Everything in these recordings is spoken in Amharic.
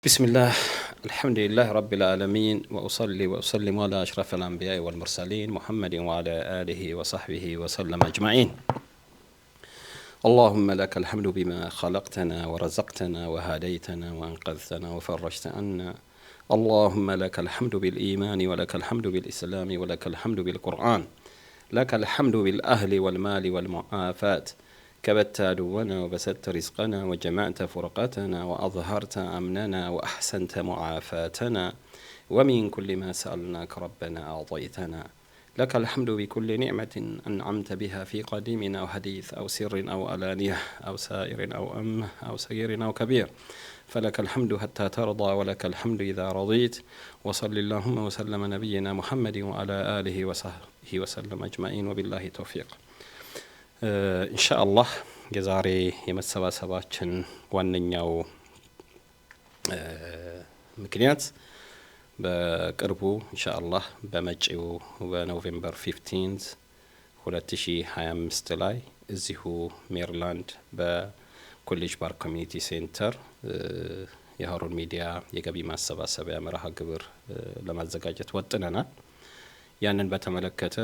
بسم الله الحمد لله رب العالمين وأصلي وأسلم على أشرف الأنبياء والمرسلين محمد وعلى آله وصحبه وسلم أجمعين. اللهم لك الحمد بما خلقتنا ورزقتنا وهديتنا وأنقذتنا وفرجت عنا. اللهم لك الحمد بالإيمان ولك الحمد بالإسلام ولك الحمد بالقرآن. لك الحمد بالأهل والمال والمعافاة. كبت عدونا وبسطت رزقنا وجمعت فرقتنا وأظهرت أمننا وأحسنت معافاتنا ومن كل ما سألناك ربنا أعطيتنا. لك الحمد بكل نعمة أنعمت بها في قديم أو حديث أو سر أو علانية أو سائر أو أمة أو صغير أو كبير. فلك الحمد حتى ترضى ولك الحمد إذا رضيت. وصل اللهم وسلم نبينا محمد وعلى آله وصحبه وسلم أجمعين وبالله توفيق. ኢንሻአላህ የዛሬ የመሰባሰባችን ዋነኛው ምክንያት በቅርቡ ኢንሻአላህ በመጪው በኖቬምበር 15 2025 ላይ እዚሁ ሜሪላንድ በኮሌጅ ፓርክ ኮሚኒቲ ሴንተር የሃሩን ሚዲያ የገቢ ማሰባሰቢያ መርሃ ግብር ለማዘጋጀት ወጥነናል። ያንን በተመለከተ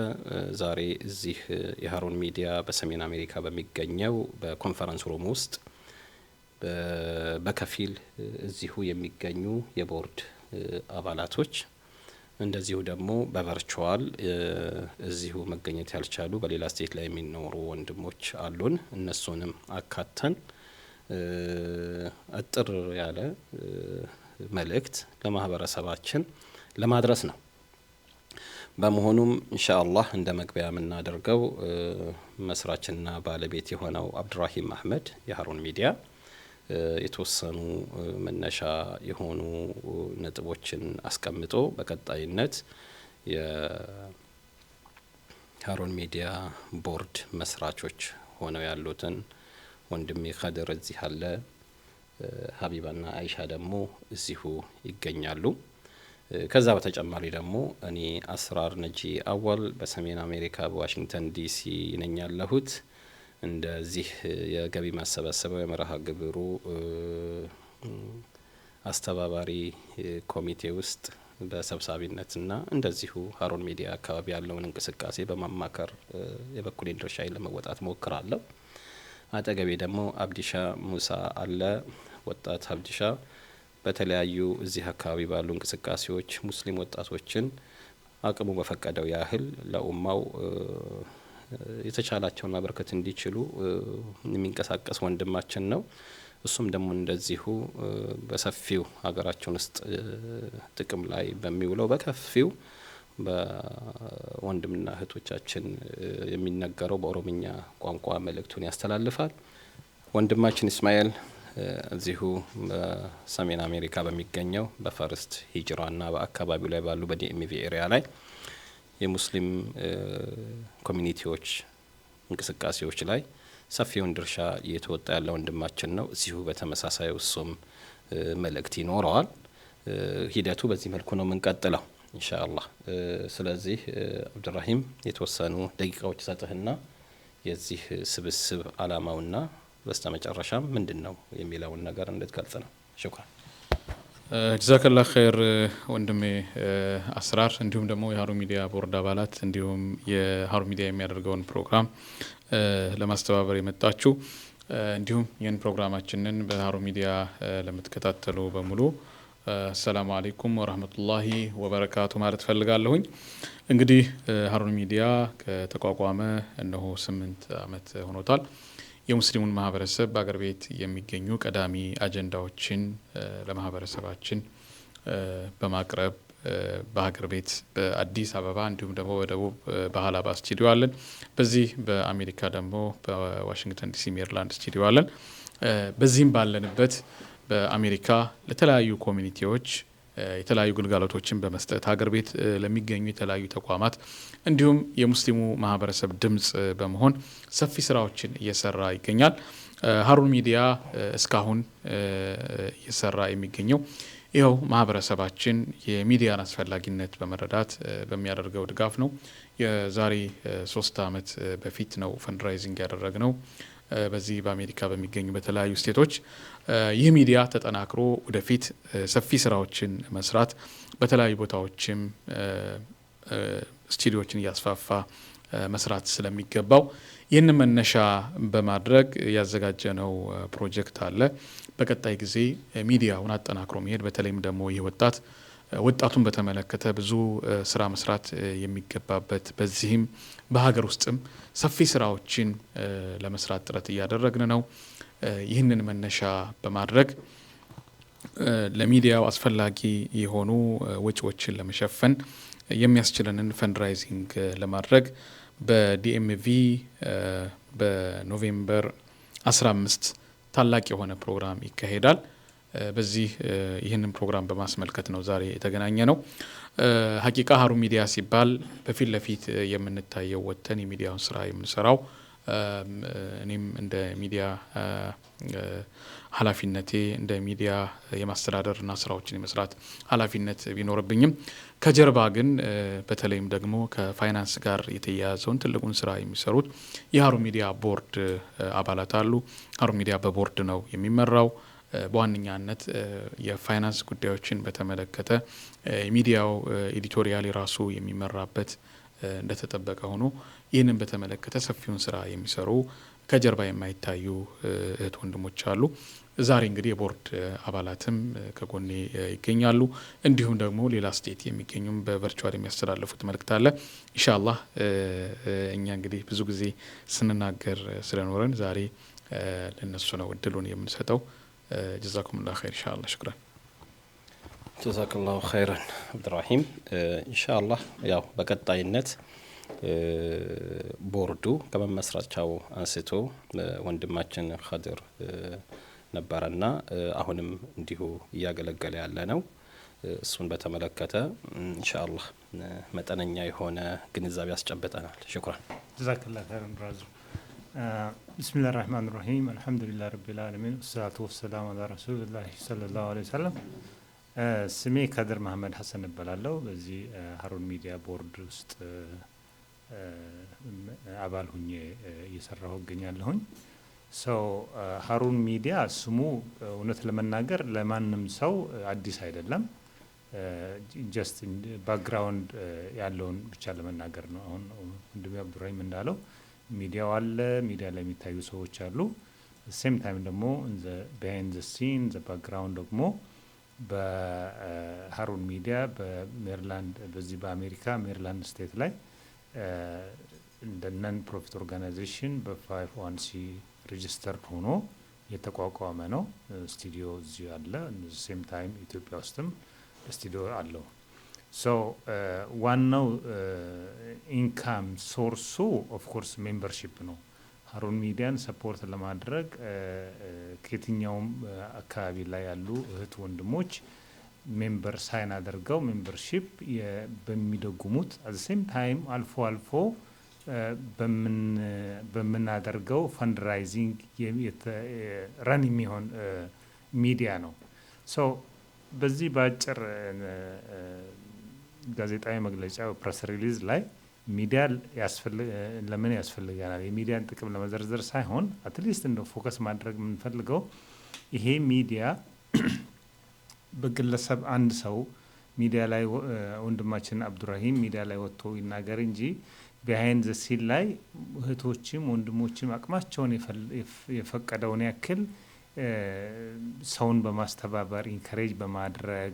ዛሬ እዚህ የሃሩን ሚዲያ በሰሜን አሜሪካ በሚገኘው በኮንፈረንስ ሩም ውስጥ በከፊል እዚሁ የሚገኙ የቦርድ አባላቶች እንደዚሁ ደግሞ በቨርቹዋል እዚሁ መገኘት ያልቻሉ በሌላ ስቴት ላይ የሚኖሩ ወንድሞች አሉን። እነሱንም አካተን አጥር ያለ መልእክት ለማህበረሰባችን ለማድረስ ነው። በመሆኑም ኢንሻአላህ እንደ መግቢያ የምናደርገው መስራችና ባለቤት የሆነው አብዱራሂም አህመድ የሃሩን ሚዲያ የተወሰኑ መነሻ የሆኑ ነጥቦችን አስቀምጦ በቀጣይነት የሃሩን ሚዲያ ቦርድ መስራቾች ሆነው ያሉትን ወንድሜ ኸድር እዚህ አለ፣ ሀቢባና አይሻ ደግሞ እዚሁ ይገኛሉ። ከዛ በተጨማሪ ደግሞ እኔ አስራር ነጂ አወል በሰሜን አሜሪካ በዋሽንግተን ዲሲ ነኝ ያለሁት። እንደዚህ የገቢ ማሰባሰቢያ መርሃ ግብሩ አስተባባሪ ኮሚቴ ውስጥ በሰብሳቢነትና እንደዚሁ ሃሩን ሚዲያ አካባቢ ያለውን እንቅስቃሴ በማማከር የበኩሌን ድርሻዬን ለመወጣት ሞክራለሁ። አጠገቤ ደግሞ አብዲሻ ሙሳ አለ። ወጣት አብዲሻ በተለያዩ እዚህ አካባቢ ባሉ እንቅስቃሴዎች ሙስሊም ወጣቶችን አቅሙ በፈቀደው ያህል ለኡማው የተቻላቸውን ማበርከት እንዲችሉ የሚንቀሳቀስ ወንድማችን ነው። እሱም ደግሞ እንደዚሁ በሰፊው ሀገራችን ውስጥ ጥቅም ላይ በሚውለው በከፊው በወንድምና እህቶቻችን የሚነገረው በኦሮምኛ ቋንቋ መልእክቱን ያስተላልፋል። ወንድማችን እስማኤል እዚሁ በሰሜን አሜሪካ በሚገኘው በፈርስት ሂጅራና በአካባቢው ላይ ባሉ በዲኤምቪ ኤሪያ ላይ የሙስሊም ኮሚኒቲዎች እንቅስቃሴዎች ላይ ሰፊውን ድርሻ እየተወጣ ያለ ወንድማችን ነው። እዚሁ በተመሳሳይ እሱም መልእክት ይኖረዋል። ሂደቱ በዚህ መልኩ ነው የምንቀጥለው ኢንሻአላህ። ስለዚህ አብዱራሂም የተወሰኑ ደቂቃዎች ሰጥህና የዚህ ስብስብ አላማውና በስተመጨረሻም ምንድነው የሚለውን ነገር እንድትገልጽ ነው። ሹክራን። ጀዛከላህ ኸይር ወንድሜ አስራር፣ እንዲሁም ደግሞ የሃሩን ሚዲያ ቦርድ አባላት እንዲሁም የሃሩን ሚዲያ የሚያደርገውን ፕሮግራም ለማስተባበር የመጣችሁ እንዲሁም ይህን ፕሮግራማችንን በሃሩን ሚዲያ ለምትከታተሉ በሙሉ አሰላሙ አለይኩም ወራህመቱላሂ ወበረካቱ ማለት ፈልጋለሁኝ። እንግዲህ ሃሩን ሚዲያ ከተቋቋመ እነሆ 8 አመት ሆኖታል። የሙስሊሙን ማህበረሰብ በአገር ቤት የሚገኙ ቀዳሚ አጀንዳዎችን ለማህበረሰባችን በማቅረብ በሀገር ቤት በአዲስ አበባ እንዲሁም ደግሞ በደቡብ በሀላባ ስቱዲዮ አለን። በዚህ በአሜሪካ ደግሞ በዋሽንግተን ዲሲ ሜሪላንድ ስቱዲዮ አለን። በዚህም ባለንበት በአሜሪካ ለተለያዩ ኮሚኒቲዎች የተለያዩ ግልጋሎቶችን በመስጠት ሀገር ቤት ለሚገኙ የተለያዩ ተቋማት እንዲሁም የሙስሊሙ ማህበረሰብ ድምጽ በመሆን ሰፊ ስራዎችን እየሰራ ይገኛል። ሃሩን ሚዲያ እስካሁን እየሰራ የሚገኘው ይኸው ማህበረሰባችን የሚዲያን አስፈላጊነት በመረዳት በሚያደርገው ድጋፍ ነው። የዛሬ 3 አመት በፊት ነው ፈንድራይዚንግ ያደረግነው። በዚህ በአሜሪካ በሚገኙ በተለያዩ ስቴቶች ይህ ሚዲያ ተጠናክሮ ወደፊት ሰፊ ስራዎችን መስራት በተለያዩ ቦታዎችም ስቱዲዮችን እያስፋፋ መስራት ስለሚገባው ይህንን መነሻ በማድረግ ያዘጋጀነው ፕሮጀክት አለ። በቀጣይ ጊዜ ሚዲያውን አጠናክሮ መሄድ በተለይም ደግሞ ይህ ወጣቱን በተመለከተ ብዙ ስራ መስራት የሚገባበት በዚህም በሀገር ውስጥም ሰፊ ስራዎችን ለመስራት ጥረት እያደረግን ነው። ይህንን መነሻ በማድረግ ለሚዲያው አስፈላጊ የሆኑ ወጪዎችን ለመሸፈን የሚያስችለንን ፈንድራይዚንግ ለማድረግ በዲኤምቪ በኖቬምበር 15 ታላቅ የሆነ ፕሮግራም ይካሄዳል። በዚህ ይህንን ፕሮግራም በማስመልከት ነው ዛሬ የተገናኘ ነው። ሀቂቃ ሀሩን ሚዲያ ሲባል በፊት ለፊት የምንታየው ወጥተን የሚዲያውን ስራ የምንሰራው እኔም እንደ ሚዲያ ኃላፊነቴ እንደ ሚዲያ የማስተዳደርና ስራዎችን የመስራት ኃላፊነት ቢኖርብኝም ከጀርባ ግን በተለይም ደግሞ ከፋይናንስ ጋር የተያያዘውን ትልቁን ስራ የሚሰሩት የሀሩን ሚዲያ ቦርድ አባላት አሉ። ሀሩን ሚዲያ በቦርድ ነው የሚመራው። በዋነኛነት የፋይናንስ ጉዳዮችን በተመለከተ ሚዲያው ኤዲቶሪያል ራሱ የሚመራበት እንደተጠበቀ ሆኖ ይህንን በተመለከተ ሰፊውን ስራ የሚሰሩ ከጀርባ የማይታዩ እህት ወንድሞች አሉ። ዛሬ እንግዲህ የቦርድ አባላትም ከጎኔ ይገኛሉ። እንዲሁም ደግሞ ሌላ ስቴት የሚገኙም በቨርቹዋል የሚያስተላልፉት መልእክት አለ። ኢንሻአላህ እኛ እንግዲህ ብዙ ጊዜ ስንናገር ስለኖረን ዛሬ ለነሱ ነው እድሉን የምንሰጠው። جزاكم الله خير إن شاء الله شكرا. جزاك الله خيرا عبد الرحيم. إن شاء الله ያው በቀጣይነት ቦርዱ ከመመስረቻው አንስቶ ወንድማችን ኸድር ነበርና አሁንም እንዲሁ እያገለገለ ያለ ነው። እሱን በተመለከተ ኢንሻአላህ መጠነኛ የሆነ ግንዛቤ ያስጨብጠናል። ሽክራን جزاك الله خيرا ብራዘር። بسم الله الرحمن الرحيم الحمد لله رب العالمين والصلاة والسلام على رسول الله صلى الله عليه وسلم. ስሜ ከድር መሐመድ ሐሰን እባላለሁ። በዚህ ሀሩን ሚዲያ ቦርድ ውስጥ አባል ሁኜ እየሰራሁ እገኛለሁኝ። ሀሩን ሚዲያ ስሙ እውነት ለመናገር ለማንም ሰው አዲስ አይደለም። ጀስት ባክግራውንድ ያለውን ብቻ ለመናገር ነው። አሁን ወንድሜ አብዱራሂም እንዳለው ሚዲያው አለ፣ ሚዲያ ላይ የሚታዩ ሰዎች አሉ። ሴም ታይም ደግሞ ቢሃይንድ ዘ ሲን ዘ ባክግራውንድ ደግሞ በሀሩን ሚዲያ በሜሪላንድ በዚህ በአሜሪካ ሜሪላንድ ስቴት ላይ እንደ ነን ፕሮፊት ኦርጋናይዜሽን በ501c ሬጂስተርድ ሆኖ የተቋቋመ ነው። ስቱዲዮ እዚህ አለ። ሴም ታይም ኢትዮጵያ ውስጥም ስቱዲዮ አለው። ዋናው ኢንካም ሶርሱ ኦፍ ኮርስ ሜምበርሺፕ ነው። ሀሩን ሚዲያን ሰፖርት ለማድረግ ከየትኛውም አካባቢ ላይ ያሉ እህት ወንድሞች ሜምበር ሳይን አድርገው ሜምበርሺፕ በሚደጉሙት አት ሴም ታይም አልፎ አልፎ በምናደርገው ፈንድራይዚንግ ረን የሚሆን ሚዲያ ነው። በዚህ በአጭር ጋዜጣዊ መግለጫ ፕሬስ ሪሊዝ ላይ ሚዲያ ለምን ያስፈልጋል የሚዲያን ጥቅም ለመዘርዘር ሳይሆን አትሊስት እንደው ፎከስ ማድረግ የምንፈልገው ይሄ ሚዲያ በግለሰብ አንድ ሰው ሚዲያ ላይ ወንድማችን አብዱራሂም ሚዲያ ላይ ወጥቶ ይናገር እንጂ ቢሃይንድ ዘ ሲን ላይ እህቶችም ወንድሞችም አቅማቸውን የፈቀደውን ያክል ሰውን በማስተባበር ኢንከሬጅ በማድረግ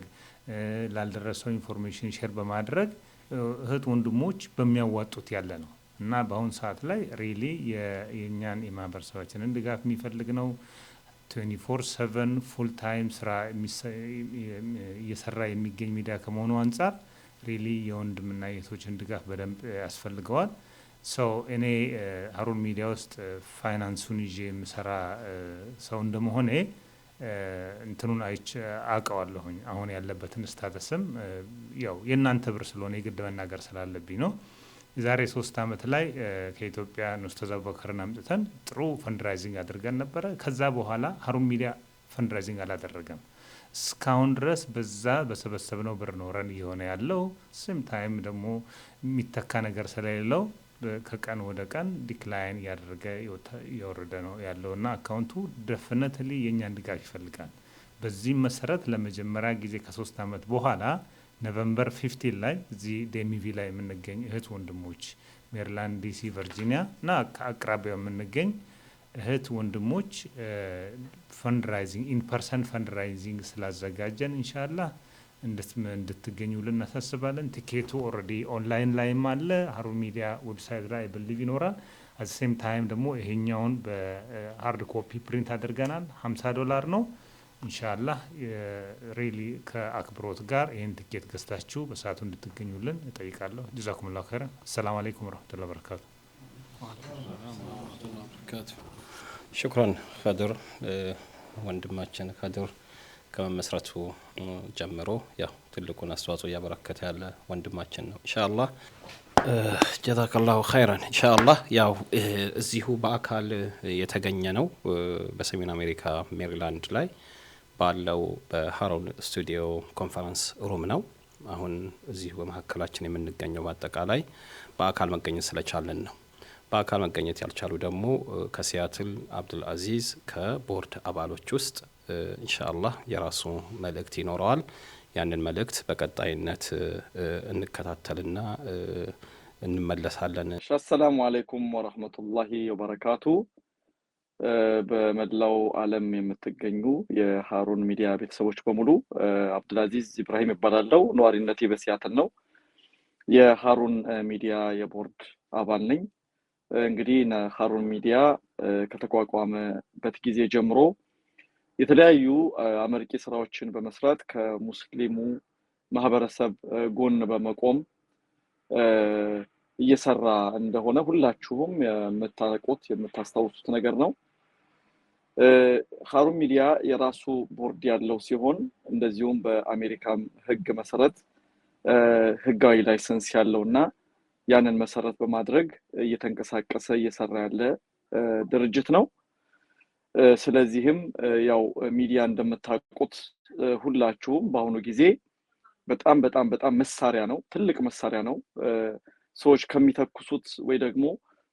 ላልደረሰው ኢንፎርሜሽን ሼር በማድረግ እህት ወንድሞች በሚያዋጡት ያለ ነው እና በአሁን ሰዓት ላይ ሪሊ የኛን የማህበረሰባችንን ድጋፍ የሚፈልግ ነው። 24/7 ፉል ታይም ስራ እየሰራ የሚገኝ ሚዲያ ከመሆኑ አንጻር ሪሊ የወንድምና የእህቶችን ድጋፍ በደንብ ያስፈልገዋል። እኔ ሀሩን ሚዲያ ውስጥ ፋይናንሱን ይዤ የምሰራ ሰው እንደመሆኔ እንትኑን አውቀዋለሁኝ። አሁን ያለበትን ስታተስም ያው የእናንተ ብር ስለሆነ የግድ መናገር ስላለብኝ ነው። የዛሬ 3 ዓመት ላይ ከኢትዮጵያ ኡስታዝ አቡበከርን አምጥተን ጥሩ ፈንድራይዚንግ አድርገን ነበረ። ከዛ በኋላ ሀሩን ሚዲያ ፈንድራይዚንግ አላደረገም። እስካሁን ድረስ በዛ በሰበሰብነው ብር ነው ረን እየሆነ ያለው። ሴም ታይም ደግሞ የሚተካ ነገር ስለሌለው ከቀን ወደ ቀን ዲክላይን ያደረገ እየወረደ ነው ያለውና አካውንቱ ደፍነትሊ የኛን ድጋፍ ይፈልጋል። በዚህም መሰረት ለመጀመሪያ ጊዜ ከ3 አመት በኋላ ኖቬምበር 15 ላይ እዚህ ዴሚቪ ላይ የምንገኝ እህት ወንድሞች ሜሪላንድ፣ ዲሲ፣ ቨርጂኒያ እና አቅራቢያው የምንገኝ እህት ወንድሞች ፈንድራይዚንግ ኢን ፐርሰን ፈንድራይዚንግ ስላዘጋጀን ኢንሻአላህ እንድትገኙልን እናሳስባለን። ቲኬቱ ኦልሬዲ ኦንላይን ላይም አለ ሃሩን ሚዲያ ዌብሳይት ላይ ብልቭ ይኖራል። አት ሴም ታይም ደግሞ ይሄኛውን በሃርድ ኮፒ ፕሪንት አድርገናል። $50 ነው። ኢንሻአላህ ሪሊ ከአክብሮት ጋር ይሄን ቲኬት ገዝታችሁ በሰዓቱ እንድትገኙልን እጠይቃለሁ። ጀዛኩሙላሁ ኸይራን። ሰላም አለይኩም ወራህመቱላሂ ወበረካቱ። ሽክራን ኸድር ወንድማችን ኸድር ከመመስረቱ ጀምሮ ያው ትልቁን አስተዋጽኦ እያበረከተ ያለ ወንድማችን ነው። ኢንሻአላህ ጀዛከላሁ ኸይራን። ኢንሻአላህ ያው እዚሁ በአካል የተገኘ ነው በሰሜን አሜሪካ ሜሪላንድ ላይ ባለው በሃሩን ስቱዲዮ ኮንፈረንስ ሩም ነው። አሁን እዚሁ በመካከላችን የምንገኘው በአጠቃላይ በአካል መገኘት ስለቻለን ነው። በአካል መገኘት ያልቻሉ ደግሞ ከሲያትል አብዱል አዚዝ ከቦርድ አባሎች ውስጥ ኢንሻአላህ የራሱ መልእክት ይኖረዋል። ያንን መልእክት በቀጣይነት እንከታተልና እንመለሳለን። አሰላሙ አለይኩም ወራህመቱላሂ ወበረካቱ። በመላው ዓለም የምትገኙ የሃሩን ሚዲያ ቤተሰቦች በሙሉ አብዱል አዚዝ ኢብራሂም ይባላልው። ነዋሪነቴ በሲያትል ነው። የሃሩን ሚዲያ የቦርድ አባል ነኝ። እንግዲህ ሃሩን ሚዲያ ከተቋቋመበት ጊዜ ጀምሮ የተለያዩ አመርቂ ስራዎችን በመስራት ከሙስሊሙ ማህበረሰብ ጎን በመቆም እየሰራ እንደሆነ ሁላችሁም የምታውቁት የምታስታውሱት ነገር ነው። ሃሩን ሚዲያ የራሱ ቦርድ ያለው ሲሆን እንደዚሁም በአሜሪካም ህግ መሰረት ህጋዊ ላይሰንስ ያለውና ያንን መሰረት በማድረግ እየተንቀሳቀሰ እየሰራ ያለ ድርጅት ነው። ስለዚህም ያው ሚዲያ እንደምታውቁት ሁላችሁም በአሁኑ ጊዜ በጣም መሳሪያ ነው፣ ትልቅ መሳሪያ ነው። ሰዎች ከሚተኩሱት ወይ ደግሞ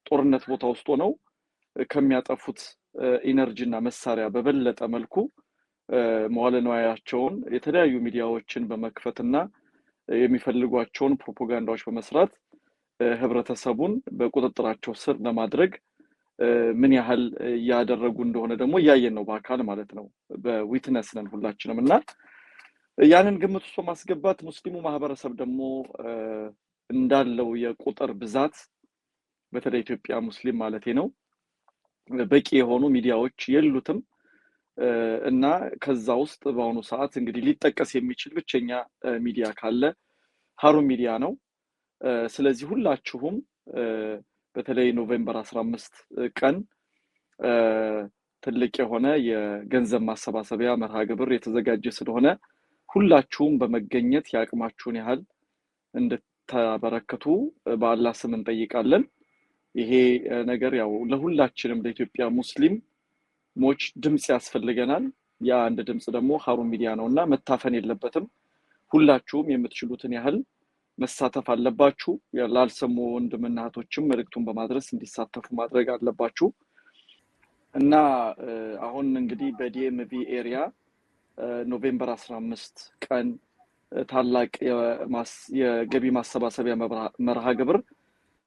ጦርነት ቦታ ውስጥ ሆነው ከሚያጠፉት ኢነርጂና መሳሪያ በበለጠ መልኩ መዋለ ንዋያቸውን የተለያዩ ሚዲያዎችን በመክፈትና የሚፈልጓቸውን ፕሮፓጋንዳዎች በመስራት ህብረተሰቡን በቁጥጥራቸው ስር ለማድረግ ምን ያህል ያደረጉ እንደሆነ ደግሞ ያየን ነው በአካል ማለት ነው። በዊትነስ ነን ሁላችንም እና ያንን ግምት ውስጥ ማስገባት ሙስሊሙ ማህበረሰብ ደግሞ እንዳለው የቁጥር ብዛት በተለይ ኢትዮጵያ ሙስሊም ማለቴ ነው በቂ የሆኑ ሚዲያዎች የሉትም እና ከዛ ውስጥ በአሁኑ ሰዓት እንግዲህ ሊጠቀስ የሚችል ብቸኛ ሚዲያ ካለ ሃሩን ሚዲያ ነው። ስለዚህ ሁላችሁም በተለይ ኖቬምበር 15 ቀን ትልቅ የሆነ የገንዘብ ማሰባሰቢያ መርሃ ግብር የተዘጋጀ ስለሆነ ሁላችሁም በመገኘት ያቅማችሁን ያህል እንድታበረክቱ በአላህ ስም እንጠይቃለን። ይሄ ነገር ያው ለሁላችንም ለኢትዮጵያ ሙስሊሞች ድምጽ ያስፈልገናል። ያ አንድ ድምጽ ደግሞ ሃሩን ሚዲያ ነውና መታፈን የለበትም። ሁላችሁም የምትችሉትን ያህል መሳተፍ አለባችሁ። ያላልሰሙ ወንድምና እህቶችም መልእክቱን በማድረስ እንዲሳተፉ ማድረግ አለባችሁ እና አሁን እንግዲህ በዲኤምቪ ኤሪያ ኖቬምበር 15 ቀን ታላቅ የገቢ ማሰባሰቢያ መርሃ ግብር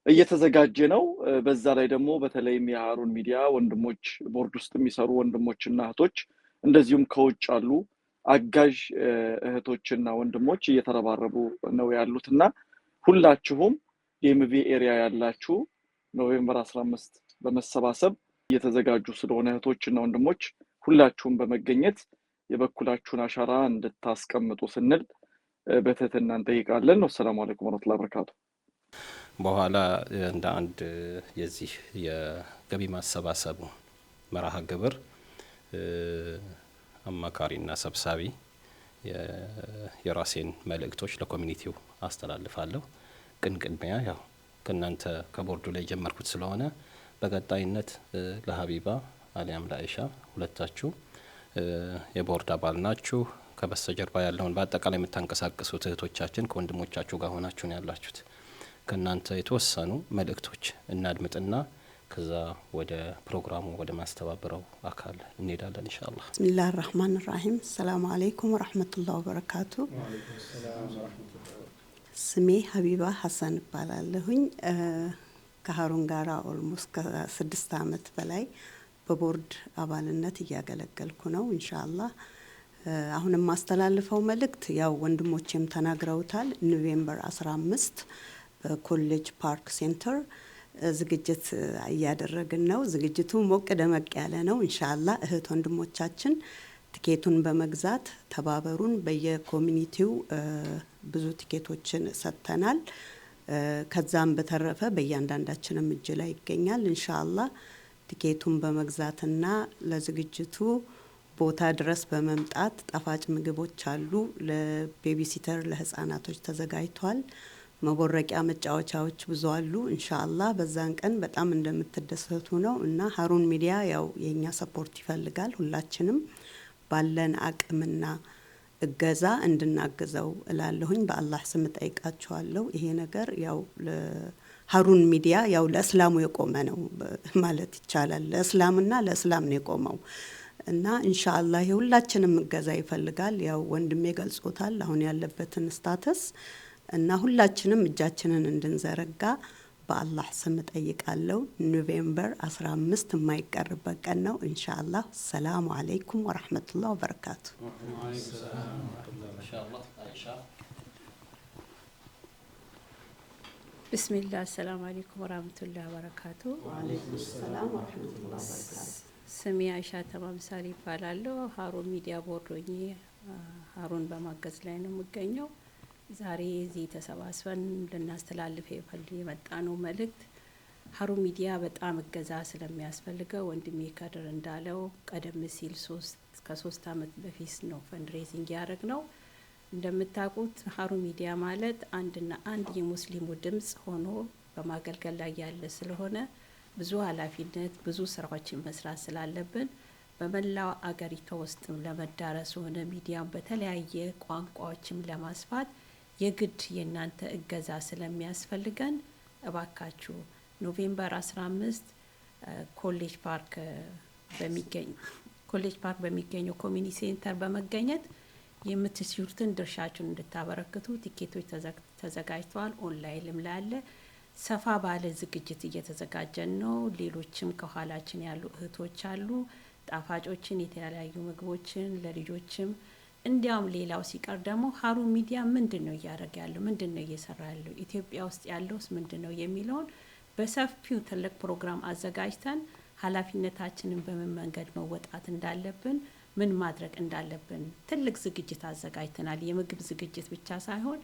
እየተዘጋጀ ነው። በዛ ላይ ደግሞ በተለይም የሃሩን ሚዲያ ወንድሞች ቦርድ ውስጥ የሚሰሩ ወንድሞችና እህቶች እንደዚሁም ከውጭ አሉ አጋዥ እህቶችና ወንድሞች እየተረባረቡ ነው ያሉትና ሁላችሁም ዲኤምቪ ኤሪያ ያላችሁ ኖቬምበር 15 በመሰባሰብ እየተዘጋጁ ስለሆነ እህቶችና ወንድሞች ሁላችሁም በመገኘት የበኩላችሁን አሻራ እንድታስቀምጡ ስንል በትህትና እንጠይቃለን። ወሰላሙ አለይኩም ወራህመቱላሂ ወበረካቱ። በኋላ እንደ አንድ የዚህ የገቢ ማሰባሰቡ መርሃ ግብር አማካሪና ሰብሳቢ የራሴን መልእክቶች ለኮሚኒቲው አስተላልፋለሁ። ቅድሚያ ያው ከናንተ ከቦርዱ ላይ ጀመርኩት ስለሆነ በቀጣይነት ለሀቢባ አሊያም ለአይሻ ሁለታችሁ የቦርድ አባል ናችሁ። ከበስተጀርባ ያለውን በአጠቃላይ የምታንቀሳቅሱት እህቶቻችን ከወንድሞቻችሁ ጋር ሆናችሁ ነው ያላችሁት። ከናንተ የተወሰኑ መልእክቶች እናድምጥና ከዛ ወደ ፕሮግራሙ ወደ ማስተባበረው አካል እንሄዳለን ኢንሻአላህ። ቢስሚላሂር ረህማኒር ረሂም። ሰላም አለይኩም ወራህመቱላሂ ወበረካቱ። ወአለይኩም ሰላም ወራህመቱላሂ። ስሜ ሀቢባ ሐሰን እባላለሁኝ። ከሀሩን ጋራ ኦልሞስት ከ6 አመት በላይ በቦርድ አባልነት እያገለገልኩ ነው ኢንሻአላህ። አሁንም ማስተላልፈው መልእክት ያው ወንድሞቼም ተናግረውታል። ኖቬምበር 15 በኮሌጅ ፓርክ ሴንተር ዝግጅት እያደረግን ነው። ዝግጅቱ ሞቅ ደመቅ ያለ ነው ኢንሻአላህ። እህት ወንድሞቻችን ቲኬቱን በመግዛት ተባበሩን። በየኮሚኒቲው ብዙ ቲኬቶችን ሰጥተናል። ከዛም በተረፈ በእያንዳንዳችንም እጅ ላይ ይገኛል ኢንሻአላህ። ቲኬቱን በመግዛትና ለዝግጅቱ ቦታ ድረስ በመምጣት ጣፋጭ ምግቦች አሉ። ለቤቢሲተር ለህፃናቶች ተዘጋጅቷል። መቦረቂያ መጫወቻዎች ብዙ አሉ ኢንሻአላህ። በዛን ቀን በጣም እንደምትደሰቱ ነው እና ሀሩን ሚዲያ ያው የኛ ሰፖርት ይፈልጋል። ሁላችንም ባለን አቅምና እገዛ እንድናግዘው እላለሁኝ። በአላህ ስም ጠይቃችኋለሁ። ይሄ ነገር ያው ሀሩን ሚዲያ ያው ለእስላሙ የቆመ ነው ማለት ይቻላል። ለእስላምና ለእስላም ነው የቆመው እና ኢንሻአላህ የሁላችንም እገዛ ይፈልጋል። ያው ወንድሜ ገልጾታል አሁን ያለበትን ስታተስ እና ሁላችንም እጃችንን እንድንዘረጋ በአላህ ስም ጠይቃለሁ። ኖቬምበር 15 የማይቀርበት ቀን ነው ኢንሻአላህ። ሰላም አለይኩም ወራህመቱላሂ ወበረካቱ። ኢንሻአላህ አይሻ ቢስሚላህ ሰላም አለይኩም ወራህመቱላሂ ወበረካቱ። ወአለይኩም ሰላም ወራህመቱላሂ ወበረካቱ። ስሜ አይሻ ተማምሳሌ ይባላለሁ። ሀሩን ሚዲያ ቦርድ ሆኜ ሀሩን በማገዝ ላይ ነው የምገኘው። ዛሬ እዚህ ተሰባስበን ልናስተላልፍ የመጣ ነው መልእክት ሀሩን ሚዲያ በጣም እገዛ ስለሚያስፈልገው ወንድሜ ከድር እንዳለው ቀደም ሲል ከ3 አመት በፊት ነው ፈንድሬዚንግ ያደረግ ነው። እንደምታውቁት ሀሩን ሚዲያ ማለት አንድና አንድ የሙስሊሙ ድምጽ ሆኖ በማገልገል ላይ ያለ ስለሆነ ብዙ ኃላፊነት ብዙ ስራዎችን መስራት ስላለብን በመላው አገሪቷ ውስጥ ለመዳረስ ሆነ ሚዲያም በተለያየ ቋንቋዎችም ለማስፋት የግድ የናንተ እገዛ ስለሚያስፈልገን እባካችሁ ኖቬምበር 15 ኮሌጅ ፓርክ በሚገኘው ኮሚኒቲ ሴንተር በመገኘት የምትችሉትን ድርሻችሁን እንድታበረክቱ ቲኬቶች ተዘጋጅተዋል። ኦንላይንም ላይ አለ። ሰፋ ባለ ዝግጅት እየተዘጋጀን ነው። ሌሎችም ከኋላችን ያሉ እህቶች አሉ። ጣፋጮችን የተለያዩ ምግቦችን ለልጆችም እንዲያውም ሌላው ሲቀር ደግሞ ሀሩን ሚዲያ ምንድነው እያደረገ ያለው ምንድነው እየሰራ ያለው ኢትዮጵያ ውስጥ ያለውስ ምንድነው የሚለውን በሰፊው ትልቅ ፕሮግራም አዘጋጅተን ኃላፊነታችንን በምን መንገድ መወጣት እንዳለብን ምን ማድረግ እንዳለብን ትልቅ ዝግጅት አዘጋጅተናል። የምግብ ዝግጅት ብቻ ሳይሆን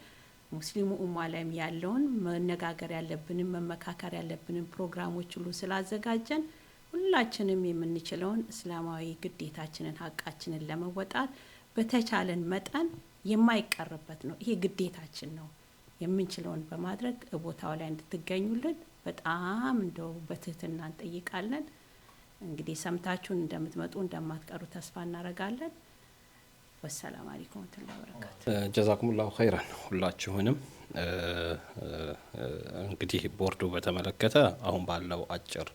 ሙስሊሙ ኡማ ላይም ያለውን መነጋገር ያለብንን መመካከር ያለብንን ፕሮግራሞች ሁሉ ስላዘጋጀን ሁላችንም የምንችለውን እስላማዊ ግዴታችንን ሀቃችንን ለመወጣት በተቻለን መጠን የማይቀርበት ነው። ይሄ ግዴታችን ነው። የምንችለውን በማድረግ ቦታው ላይ እንድትገኙልን በጣም እንደው በትህትና እንጠይቃለን። እንግዲህ ሰምታችሁን እንደምትመጡ እንደማትቀሩ ተስፋ እናደርጋለን። ወሰላም አለይኩም ወራህመቱላሂ ወበረካቱ። ጀዛኩሙላሁ ኸይራን። ሁላችሁንም እንግዲህ ቦርዱ በተመለከተ አሁን ባለው አጭር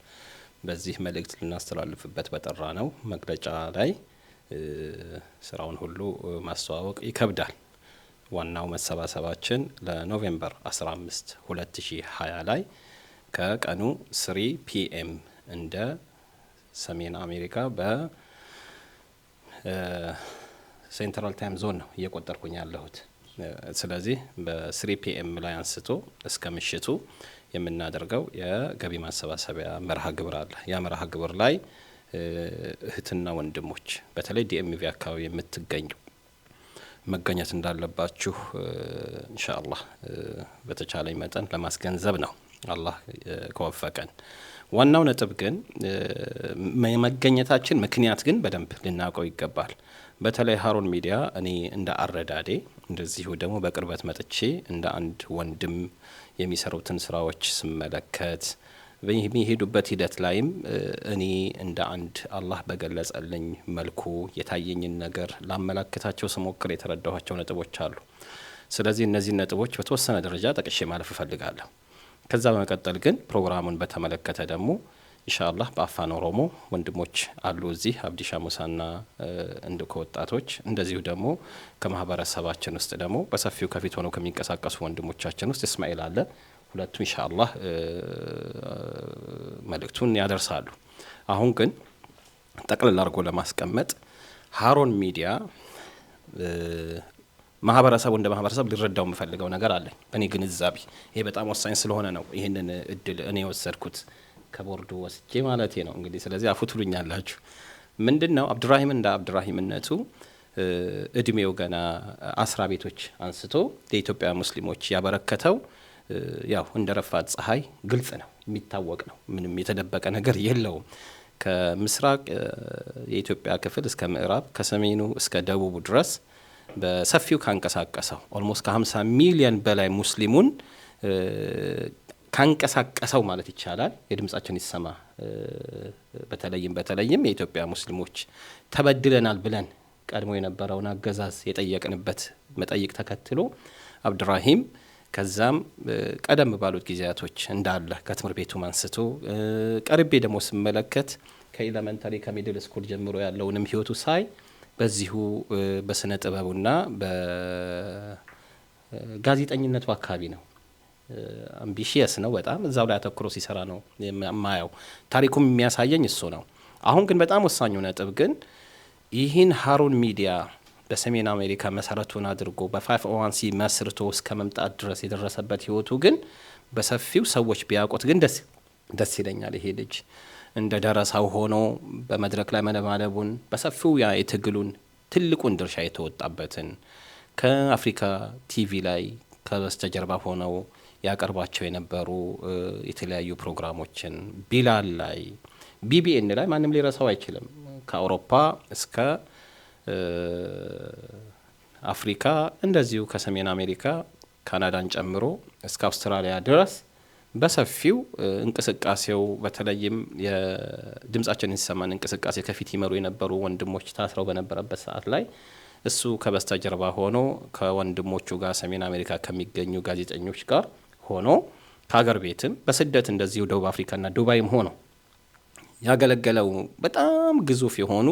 በዚህ መልእክት ልናስተላልፍበት በጠራ ነው መግለጫ ላይ ስራውን ሁሉ ማስተዋወቅ ይከብዳል። ዋናው መሰባሰባችን ለኖቬምበር 15 2020 ላይ ከቀኑ 3 PM እንደ ሰሜን አሜሪካ በሴንትራል ታይም ዞን ነው እየቆጠርኩኝ ያለሁት። ስለዚህ በ3 PM ላይ አንስቶ እስከ ምሽቱ የምናደርገው የገቢ ማሰባሰቢያ መርሃ ግብር አለ። ያ መርሃ ግብር ላይ እህትና ወንድሞች በተለይ ዲኤምቪ አካባቢ የምትገኙ መገኘት እንዳለባችሁ ኢንሻአላህ በተቻለኝ መጠን ለማስገንዘብ ነው አላህ ከወፈቀን። ዋናው ነጥብ ግን መገኘታችን ምክንያት ግን በደንብ ልናውቀው ይገባል። በተለይ ሀሩን ሚዲያ እኔ እንደ አረዳዴ እንደዚሁ ደግሞ በቅርበት መጥቼ እንደ አንድ ወንድም የሚሰሩትን ስራዎች ስመለከት በሚሄዱበት ሂደት ላይም እኔ እንደ አንድ አላህ በገለጸልኝ መልኩ የታየኝን ነገር ላመላክታቸው ስሞክር የተረዳኋቸው ነጥቦች አሉ። ስለዚህ እነዚህ ነጥቦች በተወሰነ ደረጃ ጠቅሼ ማለፍ እፈልጋለሁ። ከዛ በመቀጠል ግን ፕሮግራሙን በተመለከተ ደግሞ ኢንሻአላህ በአፋን ኦሮሞ ወንድሞች አሉ እዚህ አብዲሻ ሙሳና እንደ ከወጣቶች እንደዚሁ ደግሞ ከማህበረሰባችን ውስጥ ደግሞ በሰፊው ከፊት ሆነው ከሚንቀሳቀሱ ወንድሞቻችን ውስጥ እስማኤል አለ። ሁለቱ ኢንሻአላህ መልእክቱን ያደርሳሉ። አሁን ግን ጠቅለል አድርጎ ለማስቀመጥ ሃሩን ሚዲያ ማህበረሰቡ እንደ ማህበረሰብ ሊረዳው የምፈልገው ነገር አለ በእኔ ግንዛቤ። ይሄ በጣም ወሳኝ ስለሆነ ነው ይሄንን እድል እኔ ወሰድኩት ከቦርዱ ወስጄ ማለቴ ነው። እንግዲህ ስለዚህ አፉትሉኛላችሁ ምንድነው አብዱራሂም እንደ አብዱራሂምነቱ እድሜው ገና 10 ቤቶች አንስቶ ለኢትዮጵያ ሙስሊሞች ያበረከተው ያው እንደ ረፋት ፀሐይ ግልጽ ነው የሚታወቅ ነው። ምንም የተደበቀ ነገር የለውም። ከምስራቅ የኢትዮጵያ ክፍል እስከ ምዕራብ ከሰሜኑ እስከ ደቡቡ ድረስ በሰፊው ካንቀሳቀሰው ኦልሞስት ከ50 ሚሊዮን በላይ ሙስሊሙን ካንቀሳቀሰው ማለት ይቻላል። የድምጻችን ይሰማ በተለይም የኢትዮጵያ ሙስሊሞች ተበድለናል ብለን ቀድሞ የነበረውን አገዛዝ የጠየቅንበት መጠይቅ ተከትሎ አብዱራሂም ከዛም ቀደም ባሉት ጊዜያቶች እንዳለ ከትምህርት ቤቱ አንስቶ ቀርቤ ደግሞ ስመለከት ከኤሌመንታሪ ከሚድል ስኩል ጀምሮ ያለውንም ህይወቱ ሳይ በዚሁ በስነ ጥበቡና በጋዜጠኝነቱ አካባቢ ነው። አምቢሺየስ ነው በጣም እዛው ላይ አተኩሮ ሲሰራ ነው የማየው። ታሪኩም የሚያሳየኝ እሱ ነው። አሁን ግን በጣም ወሳኙ ነጥብ ግን ይህን ሃሩን ሚዲያ በሰሜን አሜሪካ መሰረቱን አድርጎ በ501c መስርቶ እስከ መምጣት ድረስ የደረሰበት ህይወቱ ግን በሰፊው ሰዎች ቢያውቁት ግን ደስ ይለኛል። ይሄ ልጅ እንደ ደረሳው ሆኖ በመድረክ ላይ መነባነቡን በሰፊው ያ የትግሉን ትልቁን ድርሻ የተወጣበትን ከአፍሪካ ቲቪ ላይ ከበስተጀርባ ሆነው ያቀርባቸው የነበሩ የተለያዩ ፕሮግራሞችን ቢላል ላይ ቢቢኤን ላይ ማንም ሊረሳው አይችልም። ከአውሮፓ እስከ አፍሪካ እንደዚሁ ከሰሜን አሜሪካ ካናዳን ጨምሮ እስከ አውስትራሊያ ድረስ በሰፊው እንቅስቃሴው በተለይም የድምጻችን ይሰማን እንቅስቃሴ ከፊት ይመሩ የነበሩ ወንድሞች ታስረው በነበረበት ሰዓት ላይ እሱ ከበስተጀርባ ሆኖ ከወንድሞቹ ጋር ሰሜን አሜሪካ ከሚገኙ ጋዜጠኞች ጋር ሆኖ ከሀገር ቤትም በስደት እንደዚሁ ደቡብ አፍሪካና ዱባይም ሆኖ ያገለገለው በጣም ግዙፍ የሆኑ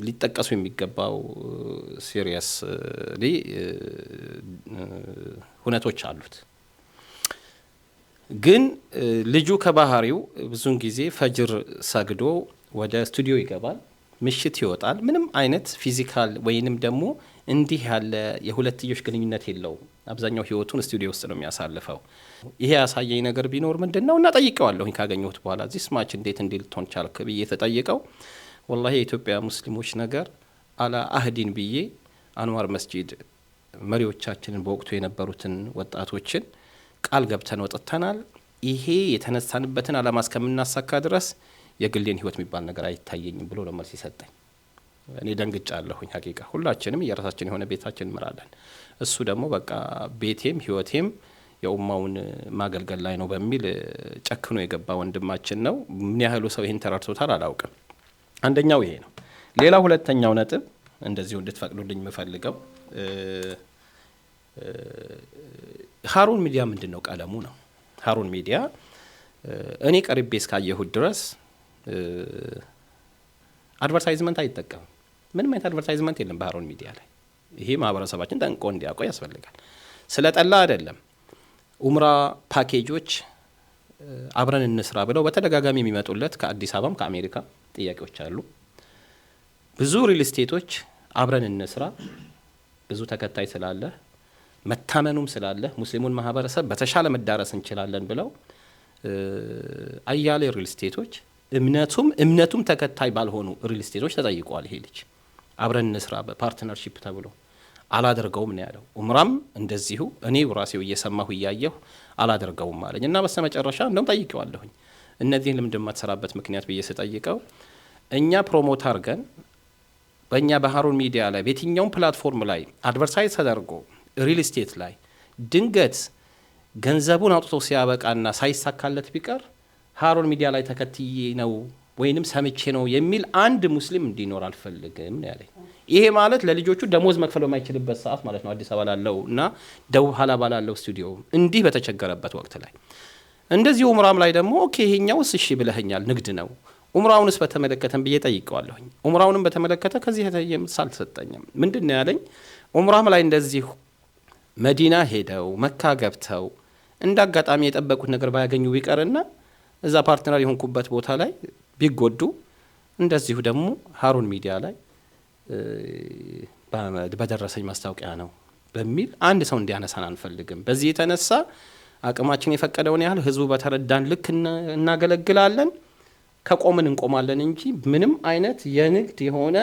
ሊጠቀሱ የሚገባው ሲሪየስሊ ሁነቶች አሉት። ግን ልጁ ከባህሪው ብዙን ጊዜ ፈጅር ሰግዶ ወደ ስቱዲዮ ይገባል፣ ምሽት ይወጣል። ምንም አይነት ፊዚካል ወይንም ደግሞ እንዲህ ያለ የሁለትዮሽ ግንኙነት የለውም። አብዛኛው ህይወቱን ስቱዲዮ ውስጥ ነው የሚያሳልፈው። ይሄ ያሳየኝ ነገር ቢኖር ምንድነው እና ጠይቀዋለሁኝ ካገኘሁት በኋላ እዚህ ስማች እንዴት ልትሆን ቻልክ ብዬ ተጠይቀው ወላሂ የኢትዮጵያ ሙስሊሞች ነገር አላ አህዲን ብዬ አንዋር መስጂድ መሪዎቻችንን በወቅቱ የነበሩትን ወጣቶችን ቃል ገብተን ወጥተናል። ይሄ የተነሳንበትን አላማ እስከምናሳካ ድረስ የግሌን ህይወት የሚባል ነገር አይታየኝም ብሎ ነው መልስ ይሰጠኝ። እኔ ደንግጫለሁኝ። ሀቂቃ ሁላችንም የራሳችን የሆነ ቤታችን እንመራለን። እሱ ደግሞ በቃ ቤቴም ህይወቴም የኡማውን ማገልገል ላይ ነው በሚል ጨክኖ የገባ ወንድማችን ነው። ምን ያህሉ ሰው ይሄን ተረድቶታል አላውቅም። አንደኛው ይሄ ነው። ሌላ ሁለተኛው ነጥብ እንደዚሁ እንድትፈቅዱልኝ የምፈልገው ሃሩን ሚዲያ ምንድነው ቀለሙ ነው። ሃሩን ሚዲያ እኔ ቀርቤ እስካየሁት ድረስ አድቨርታይዝመንት አይጠቀምም። ምንም አይነት አድቨርታይዝመንት የለም በሃሩን ሚዲያ ላይ። ይሄ ማህበረሰባችን ጠንቆ እንዲያውቀው ያስፈልጋል። ስለ ጠላ አይደለም። ኡምራ ፓኬጆች አብረን እንስራ ብለው በተደጋጋሚ የሚመጡለት ከአዲስ አበባም ከአሜሪካ ጥያቄዎች አሉ። ብዙ ሪል ስቴቶች አብረን እንስራ ብዙ ተከታይ ስላለ መታመኑም ስላለ ሙስሊሙን ማህበረሰብ በተሻለ መዳረስ እንችላለን ብለው አያሌ ሪል ስቴቶች እምነቱም ተከታይ ባልሆኑ ሪል ስቴቶች ተጠይቀዋል። ይሄ ልጅ አብረን እንስራ በፓርትነርሺፕ ተብሎ አላደርገውም ነው ያለው። ኡምራም እንደዚሁ እኔ ራሴው እየሰማሁ እያየሁ አላደርገውም አለኝ እና በስተመጨረሻ እንደውም ጠይቀዋለሁኝ እነዚህን ለምን እንደማትሰራበት ምክንያት ብዬ ስጠይቀው እኛ ፕሮሞት አድርገን በእኛ በሃሩን ሚዲያ ላይ በየትኛውም ፕላትፎርም ላይ አድቨርታይዝ ተደርጎ ሪል ስቴት ላይ ድንገት ገንዘቡን አውጥቶ ሲያበቃና ሳይሳካለት ቢቀር ሃሩን ሚዲያ ላይ ተከትዬ ነው ወይንም ሰምቼ ነው የሚል አንድ ሙስሊም እንዲኖር አልፈልግም ነው ያለኝ። ይሄ ማለት ለልጆቹ ደሞዝ መክፈል በማይችልበት ሰዓት ማለት ነው። አዲስ አበባ ላለው እና ደቡብ ሀላባ ላለው ስቱዲዮ እንዲህ በተቸገረበት ወቅት ላይ እንደዚህ ኡምራም ላይ ደግሞ ኦኬ ይሄኛውስ እሺ ብለኸኛል ንግድ ነው ኡምራውንስ በተመለከተም ብዬ ጠይቀዋለሁኝ። ኡምራውንም በተመለከተ ከዚህ የተየ ምሳል ተሰጠኝም። ምንድነው ያለኝ ኡምራም ላይ እንደዚህ መዲና ሄደው መካ ገብተው እንዳጋጣሚ የጠበቁት ነገር ባያገኙ ቢቀርና እዛ ፓርትነር የሆንኩበት ቦታ ላይ ቢጎዱ እንደዚሁ ደግሞ ሃሩን ሚዲያ ላይ በደረሰኝ ማስታወቂያ ነው በሚል አንድ ሰው እንዲያነሳን አንፈልግም። በዚህ የተነሳ አቅማችን የፈቀደውን ያህል ህዝቡ በተረዳን ልክ እናገለግላለን። ከቆምን እንቆማለን እንጂ ምንም አይነት የንግድ የሆነ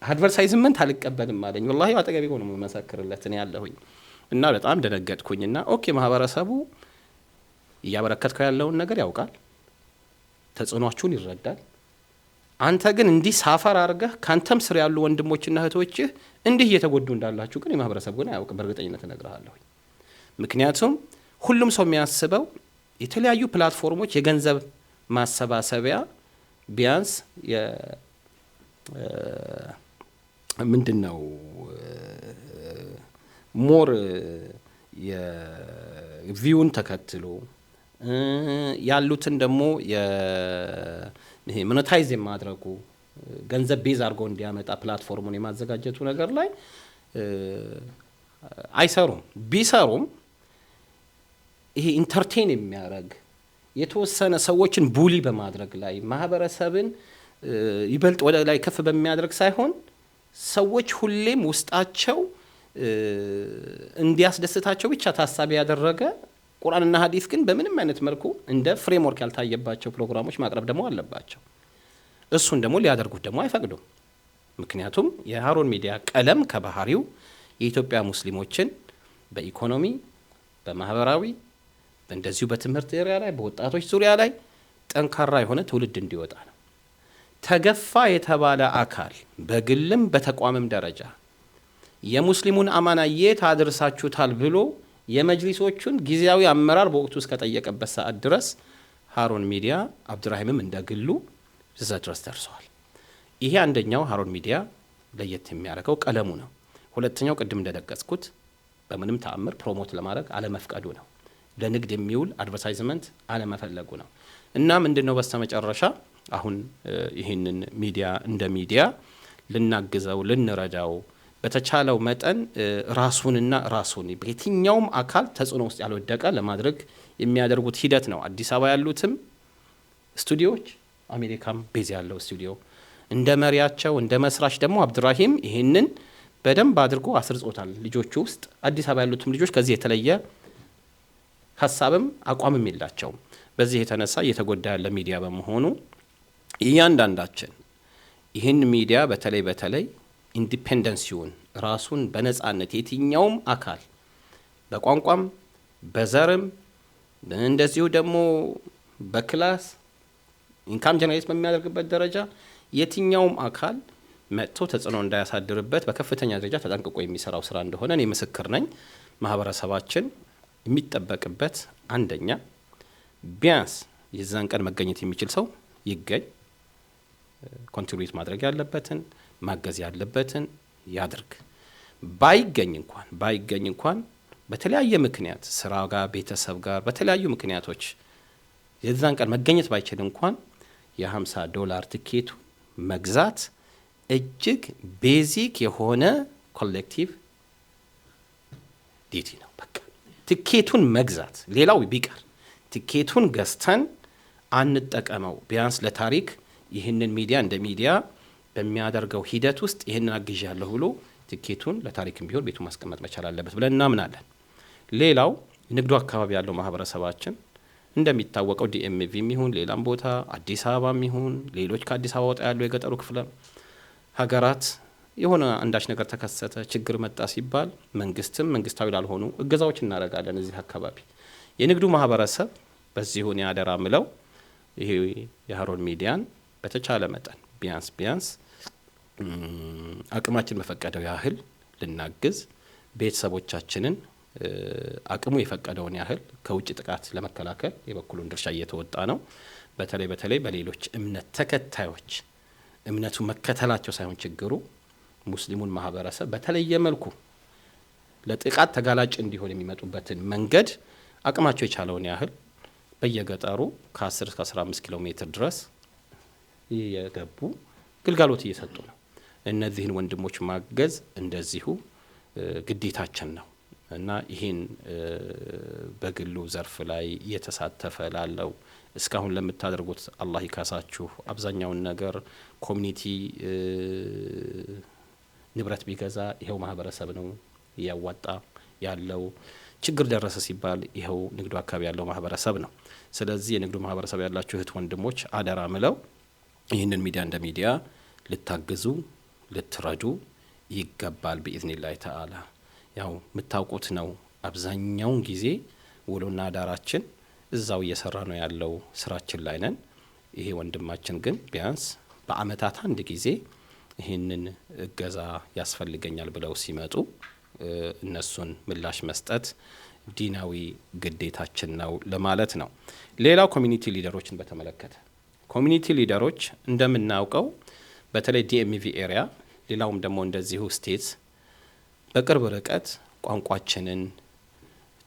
አድቨርታይዝመንት አልቀበልም አለኝ። ወላሂ አጠገቤ ሆኖ መሰክርለት እኔ ያለሁኝ እና በጣም ደነገጥኩኝና ኦኬ ማህበረሰቡ እያበረከትከው ያለውን ነገር ያውቃል፣ ተጽዕኖአችሁን ይረዳል። አንተ ግን እንዲህ ሳፈር አድርገህ ካንተም ስር ያሉ ወንድሞችና እህቶችህ እንዲህ እየተጎዱ እንዳላችሁ ግን የማህበረሰቡ ግን አያውቅም። በእርግጠኝነት እነግርሃለሁ። ምክንያቱም ሁሉም ሰው የሚያስበው የተለያዩ ፕላትፎርሞች የገንዘብ ማሰባሰቢያ ቢያንስ ምንድን ነው ሞር የቪውን ተከትሎ ያሉትን ደግሞ ይሄ ሞኔታይዝ የማድረጉ ገንዘብ ቤዝ አድርጎ እንዲያመጣ ፕላትፎርሙን የማዘጋጀቱ ነገር ላይ አይሰሩም። ቢሰሩም ይሄ ኢንተርቴን የሚያደርግ የተወሰነ ሰዎችን ቡሊ በማድረግ ላይ ማህበረሰብን ይበልጥ ወደ ላይ ከፍ በሚያደርግ ሳይሆን ሰዎች ሁሌም ውስጣቸው እንዲያስደስታቸው ብቻ ታሳቢ ያደረገ ቁርአንና ሐዲስ ግን በምንም አይነት መልኩ እንደ ፍሬምወርክ ያልታየባቸው ፕሮግራሞች ማቅረብ ደግሞ አለባቸው። እሱን ደግሞ ሊያደርጉት ደግሞ አይፈቅዱም። ምክንያቱም የሃሩን ሚዲያ ቀለም ከባህሪው የኢትዮጵያ ሙስሊሞችን በኢኮኖሚ፣ በማህበራዊ፣ እንደዚሁ በትምህርት ኤሪያ ላይ በወጣቶች ዙሪያ ላይ ጠንካራ የሆነ ትውልድ እንዲወጣ ነው። ተገፋ የተባለ አካል በግልም በተቋምም ደረጃ የሙስሊሙን አማና የት አድርሳችሁታል ብሎ የመጅሊሶቹን ጊዜያዊ አመራር በወቅቱ እስከጠየቀበት ሰዓት ድረስ ሃሩን ሚዲያ አብዱራሂምም እንደግሉ እዛ ድረስ ደርሰዋል። ይሄ አንደኛው ሃሩን ሚዲያ ለየት የሚያደርገው ቀለሙ ነው። ሁለተኛው ቅድም እንደጠቀስኩት በምንም ተአምር ፕሮሞት ለማድረግ አለመፍቀዱ ነው። ለንግድ የሚውል አድቨርታይዝመንት አለመፈለጉ ነው። እና ምንድነው በስተመጨረሻ አሁን ይህንን ሚዲያ እንደ ሚዲያ ልናግዘው ልንረዳው በተቻለው መጠን ራሱንና ራሱን በየትኛውም አካል ተጽዕኖ ውስጥ ያልወደቀ ለማድረግ የሚያደርጉት ሂደት ነው። አዲስ አበባ ያሉትም ስቱዲዮዎች አሜሪካም ቤዝ ያለው ስቱዲዮ እንደ መሪያቸው እንደ መስራች ደግሞ አብዱራሂም ይህንን በደንብ አድርጎ አስርጾታል። ልጆቹ ውስጥ አዲስ አበባ ያሉትም ልጆች ከዚህ የተለየ ሀሳብም አቋምም የላቸውም። በዚህ የተነሳ እየተጎዳ ያለ ሚዲያ በመሆኑ እያንዳንዳችን ይህን ሚዲያ በተለይ ኢንዲፔንደንሲውን ራሱን በነጻነት የትኛውም አካል በቋንቋም በዘርም እንደዚሁ ደግሞ በክላስ ኢንካም ጀነሬት በሚያደርግበት ደረጃ የትኛውም አካል መጥቶ ተጽዕኖ እንዳያሳድርበት በከፍተኛ ደረጃ ተጠንቅቆ የሚሰራው ስራ እንደሆነ እኔ ምስክር ነኝ። ማህበረሰባችን የሚጠበቅበት አንደኛ ቢያንስ የዛን ቀን መገኘት የሚችል ሰው ይገኝ፣ ኮንትሪቢዩት ማድረግ ያለበትን ማገዝ ያለበትን ያድርግ። ባይገኝ እንኳን በተለያየ ምክንያት ስራ ጋር ቤተሰብ ጋር በተለያዩ ምክንያቶች የዛን ቀን መገኘት ባይችል እንኳን $50 ትኬቱ መግዛት እጅግ ቤዚክ የሆነ ኮሌክቲቭ ዲቲ ነው። በቃ ትኬቱን መግዛት ሌላው ቢቀር ትኬቱን ገዝተን አንጠቀመው። ቢያንስ ለታሪክ ይህንን ሚዲያ እንደ ሚዲያ በሚያደርገው ሂደት ውስጥ ይህንን አግዣለሁ ብሎ ትኬቱን ለታሪክም ቢሆን ቤቱ ማስቀመጥ መቻል አለበት ብለን እናምናለን። ሌላው ንግዱ አካባቢ ያለው ማህበረሰባችን እንደሚታወቀው ዲኤምቪም ይሁን ሌላም ቦታ አዲስ አበባም ይሁን ሌሎች ከአዲስ አበባ ወጣ ያሉ የገጠሩ ክፍለ ሀገራት የሆነ አንዳች ነገር ተከሰተ ችግር መጣ ሲባል መንግስትም መንግስታዊ ላልሆኑ እገዛዎች እናደርጋለን። እዚህ አካባቢ የንግዱ ማህበረሰብ በዚሁን ያደራ ምለው ይሄ የሃሩን ሚዲያን በተቻለ መጠን ቢያንስ አቅማችን በፈቀደው ያህል ልናግዝ፣ ቤተሰቦቻችንን አቅሙ የፈቀደውን ያህል ከውጭ ጥቃት ለመከላከል የበኩሉን ድርሻ እየተወጣ ነው። በተለይ በሌሎች እምነት ተከታዮች እምነቱ መከተላቸው ሳይሆን ችግሩ ሙስሊሙን ማህበረሰብ በተለየ መልኩ ለጥቃት ተጋላጭ እንዲሆን የሚመጡበትን መንገድ አቅማቸው የቻለውን ያህል በየገጠሩ ከ10 እስከ 15 ኪሎ ሜትር ድረስ የገቡ ግልጋሎት እየሰጡ ነው። እነዚህን ወንድሞች ማገዝ እንደዚሁ ግዴታችን ነው እና ይህን በግሉ ዘርፍ ላይ እየተሳተፈ ላለው እስካሁን ለምታደርጉት አላህ ይካሳችሁ። አብዛኛውን ነገር ኮሚኒቲ ንብረት ቢገዛ ይሄው ማህበረሰብ ነው ያዋጣ ያለው። ችግር ደረሰ ሲባል ይሄው ንግዱ አካባቢ ያለው ማህበረሰብ ነው። ስለዚህ የንግዱ ማህበረሰብ ያላችሁ እህት ወንድሞች አደራ ምለው ይህንን ሚዲያ እንደ ሚዲያ ልታግዙ ልትረዱ ይገባል بإذنillah تعالى። ያው የምታውቁት ነው አብዛኛውን ጊዜ ውሎና ዳራችን እዛው እየሰራ ነው ያለው ስራችን ላይ ነን። ይሄ ወንድማችን ግን ቢያንስ በአመታት አንድ ጊዜ ይህንን እገዛ ያስፈልገኛል ብለው ሲመጡ እነሱን ምላሽ መስጠት ዲናዊ ግዴታችን ነው ለማለት ነው። ሌላው ኮሚኒቲ ሊደሮችን በተመለከተ ኮሚኒቲ ሊደሮች እንደምናውቀው በተለይ ዲኤምቪ ኤሪያ ሌላውም ደግሞ እንደዚሁ ስቴትስ በቅርብ ርቀት ቋንቋችንን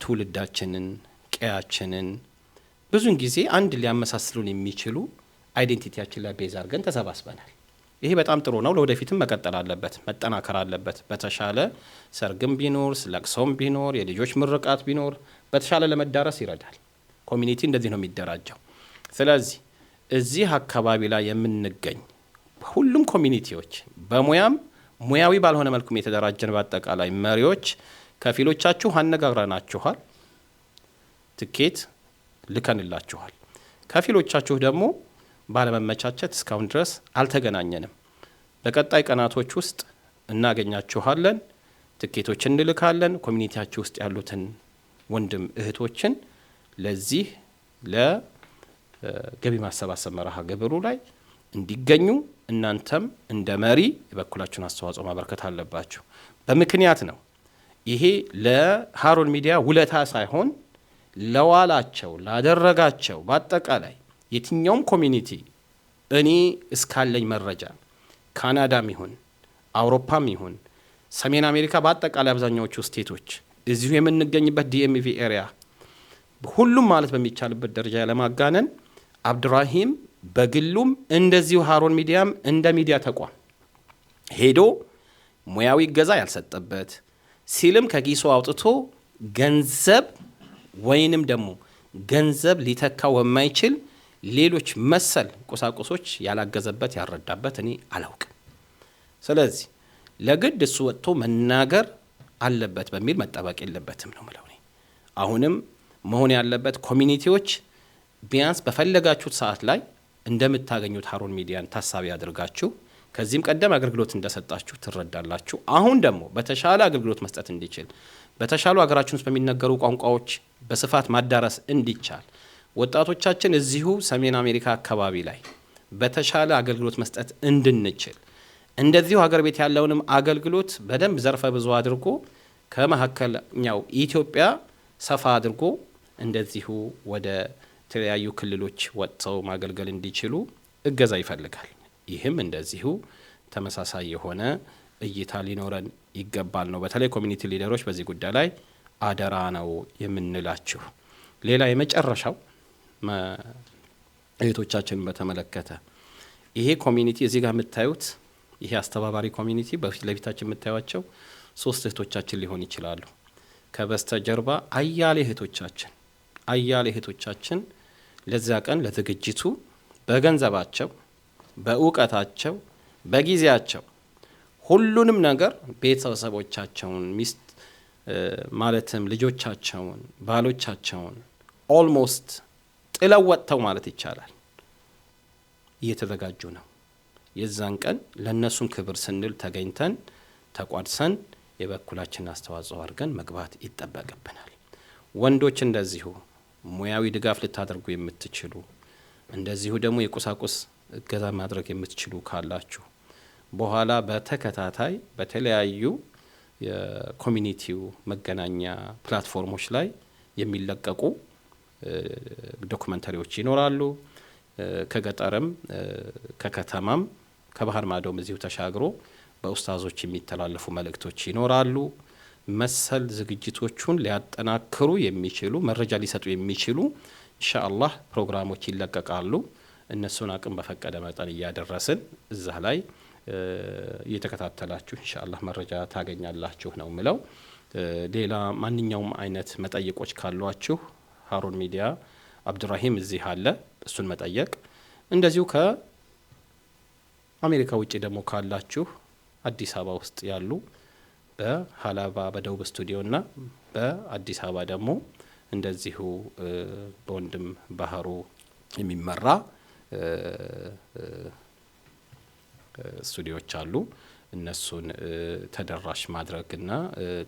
ትውልዳችንን ቀያችንን ብዙን ጊዜ አንድ ሊያመሳስሉን የሚችሉ አይዴንቲቲያችን ላይ ቤዝ አድርገን ተሰባስበናል። ይሄ በጣም ጥሩ ነው። ለወደፊትም መቀጠል አለበት፣ መጠናከር አለበት። በተሻለ ሰርግም ቢኖር ለቅሶም ቢኖር የልጆች ምርቃት ቢኖር በተሻለ ለመዳረስ ይረዳል። ኮሚኒቲ እንደዚህ ነው የሚደራጀው። ስለዚህ እዚህ አካባቢ ላይ የምንገኝ ሁሉም ኮሚኒቲዎች በሙያም ሙያዊ ባልሆነ መልኩም የተደራጀን በአጠቃላይ መሪዎች ከፊሎቻችሁ አነጋግረናችኋል፣ ትኬት ልከንላችኋል። ከፊሎቻችሁ ደግሞ ባለመመቻቸት እስካሁን ድረስ አልተገናኘንም። በቀጣይ ቀናቶች ውስጥ እናገኛችኋለን፣ ትኬቶች እንልካለን። ኮሚኒቲያችሁ ውስጥ ያሉትን ወንድም እህቶችን ለዚህ ለገቢ ማሰባሰብ መርሃ ግብሩ ላይ እንዲገኙ እናንተም እንደ መሪ የበኩላችሁን አስተዋጽኦ ማበርከት አለባችሁ። በምክንያት ነው። ይሄ ለሃሩን ሚዲያ ውለታ ሳይሆን ለዋላቸው ላደረጋቸው በአጠቃላይ የትኛውም ኮሚኒቲ እኔ እስካለኝ መረጃ ካናዳም ይሁን አውሮፓም ይሁን ሰሜን አሜሪካ በአጠቃላይ አብዛኛዎቹ ስቴቶች እዚሁ የምንገኝበት ዲኤምቪ ኤሪያ ሁሉም ማለት በሚቻልበት ደረጃ ለማጋነን አብዱራሂም በግሉም እንደዚሁ ሃሩን ሚዲያም እንደ ሚዲያ ተቋም ሄዶ ሙያዊ ገዛ ያልሰጠበት ሲልም ከጊሶ አውጥቶ ገንዘብ ወይንም ደግሞ ገንዘብ ሊተካው የማይችል ሌሎች መሰል ቁሳቁሶች ያላገዘበት ያረዳበት እኔ አላውቅም። ስለዚህ ለግድ እሱ ወጥቶ መናገር አለበት በሚል መጠበቅ የለበትም ነው ማለት ነው። አሁንም መሆን ያለበት ኮሚኒቲዎች ቢያንስ በፈለጋችሁት ሰዓት ላይ እንደምታገኙት ሃሩን ሚዲያን ታሳቢ አድርጋችሁ ከዚህም ቀደም አገልግሎት እንደሰጣችሁ ትረዳላችሁ። አሁን ደግሞ በተሻለ አገልግሎት መስጠት እንዲችል በተሻሉ ሀገራችን ውስጥ በሚነገሩ ቋንቋዎች በስፋት ማዳረስ እንዲቻል ወጣቶቻችን እዚሁ ሰሜን አሜሪካ አካባቢ ላይ በተሻለ አገልግሎት መስጠት እንድንችል እንደዚሁ ሀገር ቤት ያለውንም አገልግሎት በደንብ ዘርፈ ብዙ አድርጎ ከመሀከለኛው ኢትዮጵያ ሰፋ አድርጎ እንደዚሁ ወደ ተለያዩ ክልሎች ወጥተው ማገልገል እንዲችሉ እገዛ ይፈልጋል። ይህም እንደዚሁ ተመሳሳይ የሆነ እይታ ሊኖረን ይገባል ነው። በተለይ ኮሚኒቲ ሊደሮች በዚህ ጉዳይ ላይ አደራ ነው የምንላችሁ። ሌላ የመጨረሻው እህቶቻችንን በተመለከተ ይሄ ኮሚኒቲ እዚህ ጋር የምታዩት ይሄ አስተባባሪ ኮሚኒቲ በፊት ለፊታችን የምታዩቸው 3 እህቶቻችን ሊሆን ይችላሉ። ከበስተጀርባ አያሌ እህቶቻችን ለዚያ ቀን ለዝግጅቱ በገንዘባቸው በእውቀታቸው በጊዜያቸው ሁሉንም ነገር ቤተሰቦቻቸውን ሚስት ማለትም ልጆቻቸውን ባሎቻቸውን ኦልሞስት ጥለው ወጥተው ማለት ይቻላል እየተዘጋጁ ነው። የዛን ቀን ለነሱም ክብር ስንል ተገኝተን ተቋድሰን የበኩላችን አስተዋጽኦ አድርገን መግባት ይጠበቅብናል። ወንዶች እንደዚሁ ሙያዊ ድጋፍ ልታደርጉ የምትችሉ እንደዚሁ ደግሞ የቁሳቁስ እገዛ ማድረግ የምትችሉ ካላችሁ በኋላ በተከታታይ በተለያዩ የኮሚኒቲው መገናኛ ፕላትፎርሞች ላይ የሚለቀቁ ዶክመንተሪዎች ይኖራሉ። ከገጠርም ከከተማም ከባህር ማዶም እዚሁ ተሻግሮ በኡስታዞች የሚተላለፉ መልእክቶች ይኖራሉ። መሰል ዝግጅቶቹን ሊያጠናክሩ የሚችሉ መረጃ ሊሰጡ የሚችሉ ኢንሻአላህ ፕሮግራሞች ይለቀቃሉ። እነሱን አቅም በፈቀደ መጠን እያደረስን እዛ ላይ እየተከታተላችሁ ኢንሻአላህ መረጃ ታገኛላችሁ ነው ምለው። ሌላ ማንኛውም አይነት መጠይቆች ካሏችሁ ሃሩን ሚዲያ አብዱራሂም እዚህ አለ፣ እሱን መጠየቅ። እንደዚሁ ከአሜሪካ ውጭ ደግሞ ካላችሁ አዲስ አበባ ውስጥ ያሉ በሀላባ በደቡብ ስቱዲዮና በአዲስ አበባ ደግሞ እንደዚሁ በወንድም ባህሩ የሚመራ ስቱዲዮዎች አሉ። እነሱን ተደራሽ ማድረግና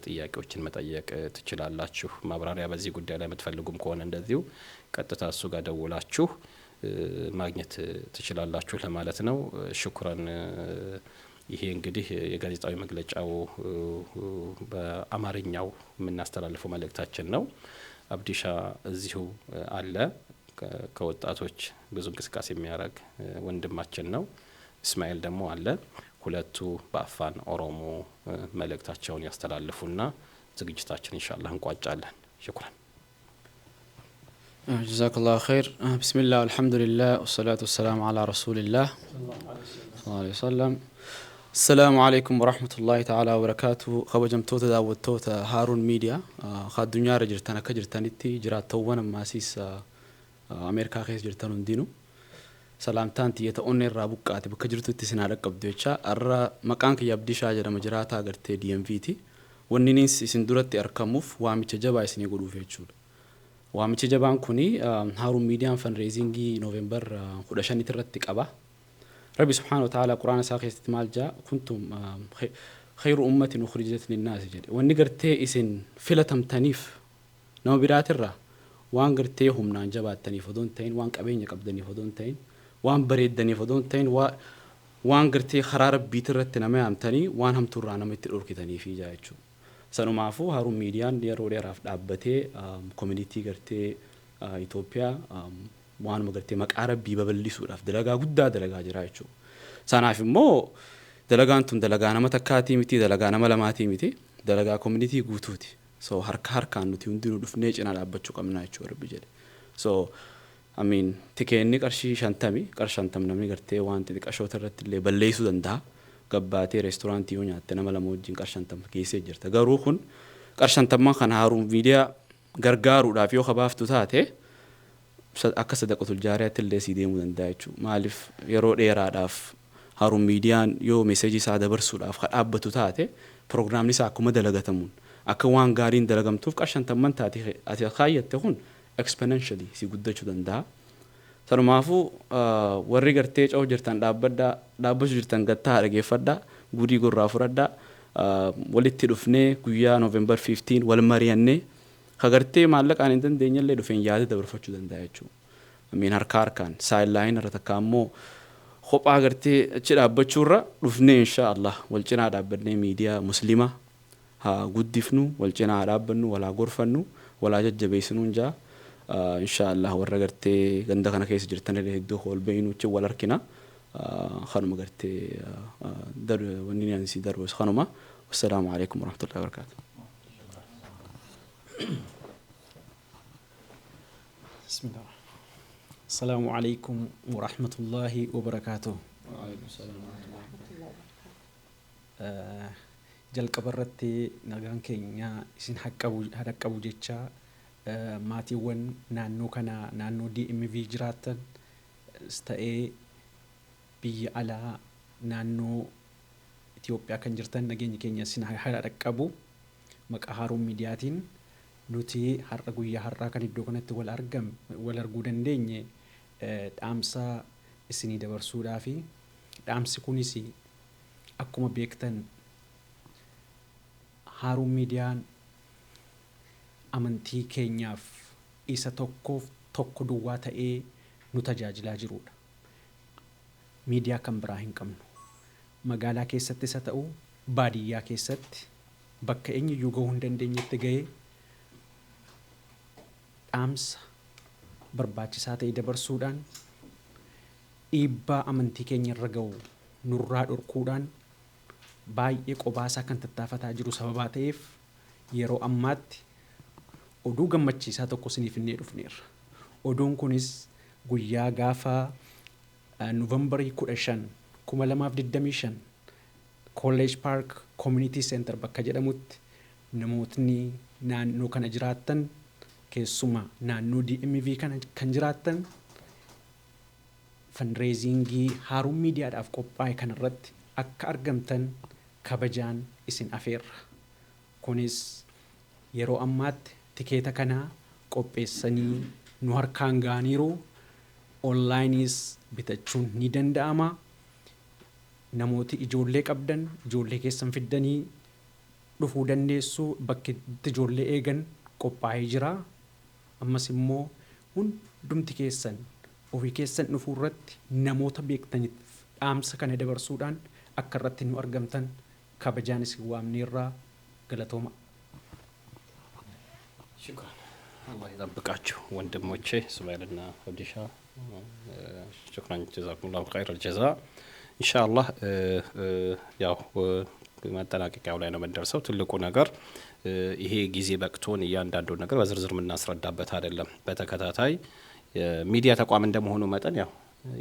ጥያቄዎችን መጠየቅ ትችላላችሁ። ማብራሪያ በዚህ ጉዳይ ላይ የምትፈልጉም ከሆነ እንደዚሁ ቀጥታ እሱ ጋር ደውላችሁ ማግኘት ትችላላችሁ ለማለት ነው። ሽኩራን። ይሄ እንግዲህ የጋዜጣዊ መግለጫው በአማርኛው የምናስተላልፈው መልእክታችን ነው። አብዲሻ እዚሁ አለ፣ ከወጣቶች ብዙ እንቅስቃሴ የሚያደርግ ወንድማችን ነው። እስማኤል ደግሞ አለ። ሁለቱ በአፋን ኦሮሞ መልእክታቸውን ያስተላልፉና ዝግጅታችን ኢንሻአላህ እንቋጫለን። ሽኩራን። ጀዛከላሁ ኸይር። ቢስሚላህ አልሐምዱሊላህ ወሰላቱ ወሰላሙ አላ ረሱሊላህ ሰለላሁ ዐለይሂ ወሰለም። السلام عليكم ورحمة الله تعالى وبركاته. خبجمتوتا داوتوتا هارون ميديا خادونيا رجرتنا كجرتانيتي جرات تونا ماسيس أمريكا خيس جرتانون دينو سلامتانتي يتأوني الرابوكاتي بكجرتو تسنارك قبدوشا الرا مكانك يبدي شاجر مجراتا غرتي دي ام في تي ونينيس سندورتي أركاموف وامي تجابا يسني يقولوا فيتشول وامي تجابان كوني هارون ميديا فان ريزينجي نوفمبر خدشاني ترتك أبا ربي سبحانه وتعالى قرآن ساخي استمال جاء كنتم خير أمة أخرجت للناس جل ونقرتي إسن فلتم تنيف نو برات الرا وان قرتيهم نانجبات تنيف ودون تين وان كابين يقبدني ودون تين وان بريد دني ودون تين وان قرتي خرارب بيترت نما ام تني وان هم ترانا متر أوركي تني في جايتشو سنو معفو هارون ميديان ديرو ديراف دابتي كوميونيتي قرتي إثيوبيا وان مقرتي مك عربي ببلسو راف دلقا قدا دلقا جرايتشو ساناف مو دلقانتم دلقانا متكاتي متي دلقانا ملاماتي متي دلقا كوميونيتي قوتوتي سو هركان نتي وندينو دفنيج انا لابتشو قمنايتشو ربي جل سو امين تكيني قرشي شانتامي قرشانتام نمني قرتي وان تدك اشوترت اللي بليسو دندا قباتي ريستورانتي ونياتنا ملاموجين قرشانتام كيسي جرتا غروخن قرشانتام ما خان هارون فيديا غرغارو دافيو خبافتو تاتي akka sadaqatul jaariyaatti illee sii deemuu danda'a jechuudha. Maaliif yeroo dheeraadhaaf Haaruun miidiyaan yoo meeseejii isaa dabarsuudhaaf dhaabbatu taate piroogiraamni isaa akkuma dalagatamuun akka waan gaariin dalagamtuuf qarshantamman taate ati kaayyatte kun exponentially si guddachuu danda'a. Sanumaafuu warri gartee ca'uu jirtan dhaabbachuu jirtan gattaa dhageeffadhaa, gudii gurraa fudhadhaa, walitti dhufnee guyyaa November 15 wal mari'annee kagartee maallaqaan hin dandeenyallee dhufeen yaada dabarfachuu danda'a jechuudha. Amiin harkaan saayilaayin irra takka ammoo kophaa gartee achi dhaabbachuurra dhufnee inshaallah wal cinaa dhaabbannee miidiyaa muslimaa haa guddifnu, wal cinaa dhaabbannu, walaa gorfannu, walaa jajjabeessinu jaa inshaallah warra gartee ganda kana keessa jirtanillee hedduu wal beeynu wal harkina kanuma gartee wanni ani si darbus kanuma. Wassalaamu alaikum warahmatullahi wabarakatuh. بسم الله. السلام عليكم ورحمة الله وبركاته. وعليكم السلام ورحمة الله وبركاته. جل كبرتي نغان كينيا إسن حق أبو جيتشا ماتي ون نانو كنا نانو دي ام في جراتن استأي بي على نانو إثيوبيا كان جرتن نغين كينيا سن حق أبو مك هارون ميدياتين nuti har'a guyyaa har'aa kan iddoo kanatti wal arguu dandeenye dhaamsa isinii dabarsuudhaafi dhaamsi kunis akkuma beektan Haaruun miidiyaan amantii keenyaaf isa tokko duwwaa ta'ee nu tajaajilaa jirudha. Miidiyaa kan biraa hin qabnu. Magaalaa keessattis haa ta'u baadiyyaa keessatti bakka eenyuyyuu gahuu hin dandeenyetti gahee dhaamsa barbaachisaa ta'e dabarsuudhaan dhiibbaa amantii keenya irra ga'u nurraa dhorkuudhaan baay'ee qobaasaa kan tattaafataa jiru sababaa ta'eef yeroo ammaatti oduu gammachiisaa tokko isiniif innee dhufneerra. Oduun kunis guyyaa gaafa Noovembarii 15 2025 College Park Community Center bakka jedhamutti namootni naannoo kana jiraattan keessumaa naannoo DMV kana kan jiraattan fundraisingii Haaruun Miidiyaadhaaf qophaa'e kanarratti akka argamtan kabajaan isin afeerra. Kunis yeroo ammaatti tikeeta kanaa qopheessanii nu harkaan ga'aniiru. Onlaayiniis bitachuun ni danda'ama. Namooti ijoollee qabdan ijoollee keessan fiddanii dhufuu dandeessu. Bakki ijoollee eegan qophaa'ee jira. Ammas immoo hundumti keessan ofii keessan dhufuu irratti namoota beektaniif dhaamsa kana dabarsuudhaan akka irratti nu argamtan kabajaan isin waamneerraa galatooma. ሽክራን አላህ ይጠብቃችሁ ወንድሞቼ ሱባይልና ሆዲሻ ሽክራን ጀዛኩሙላሁ ኸይረል ጀዛ ኢንሻአላህ ያው ማጠናቀቂያው ላይ ነው የምንደርሰው ትልቁ ነገር ይሄ ጊዜ በቅቶን እያንዳንዱ ነገር በዝርዝር የምናስረዳበት አይደለም በተከታታይ ሚዲያ ተቋም እንደመሆኑ መጠን ያው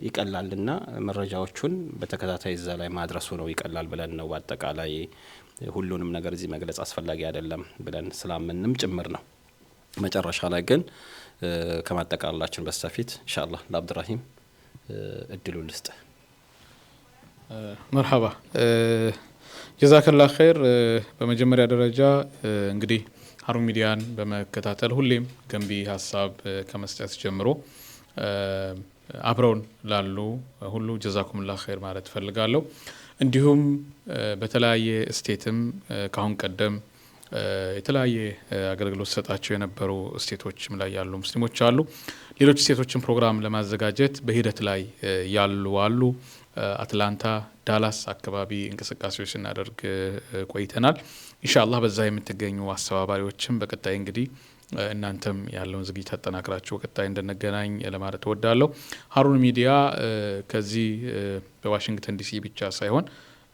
ይቀላልና መረጃዎቹን በተከታታይ እዛ ላይ ማድረሱ ነው ይቀላል ብለን ነው በአጠቃላይ ሁሉንም ነገር እዚህ መግለጽ አስፈላጊ አይደለም ብለን ስላምንም ጭምር ነው መጨረሻ ላይ ግን ከማጠቃላችን በስተፊት ኢንሻአላህ ለአብዱራሂም እድሉን ልስጥ መርሐባ ጀዛከላህ ኸይር በመጀመሪያ ደረጃ እንግዲህ ሀሩን ሚዲያን በመከታተል ሁሌም ገንቢ ሐሳብ ከመስጠት ጀምሮ አብረውን ላሉ ሁሉ ጀዛኩሙላህ ኸይር ማለት ፈልጋለሁ እንዲሁም በተለያየ ስቴትም ካሁን ቀደም የተለያየ አገልግሎት ሰጣቸው የነበሩ ስቴቶችም ላይ ያሉ ሙስሊሞች አሉ ሌሎች ስቴቶችን ፕሮግራም ለማዘጋጀት በሂደት ላይ ያሉ አሉ አትላንታ ዳላስ አካባቢ እንቅስቃሴዎች እናደርግ ቆይተናል ኢንሻአላህ በዛ የምትገኙ አስተባባሪዎችም በቀጣይ እንግዲህ እናንተም ያለውን ዝግጅት አጠናክራችሁ በቀጣይ እንደነገናኝ ለማለት ወዳለሁ ሀሩን ሚዲያ ከዚህ በዋሽንግተን ዲሲ ብቻ ሳይሆን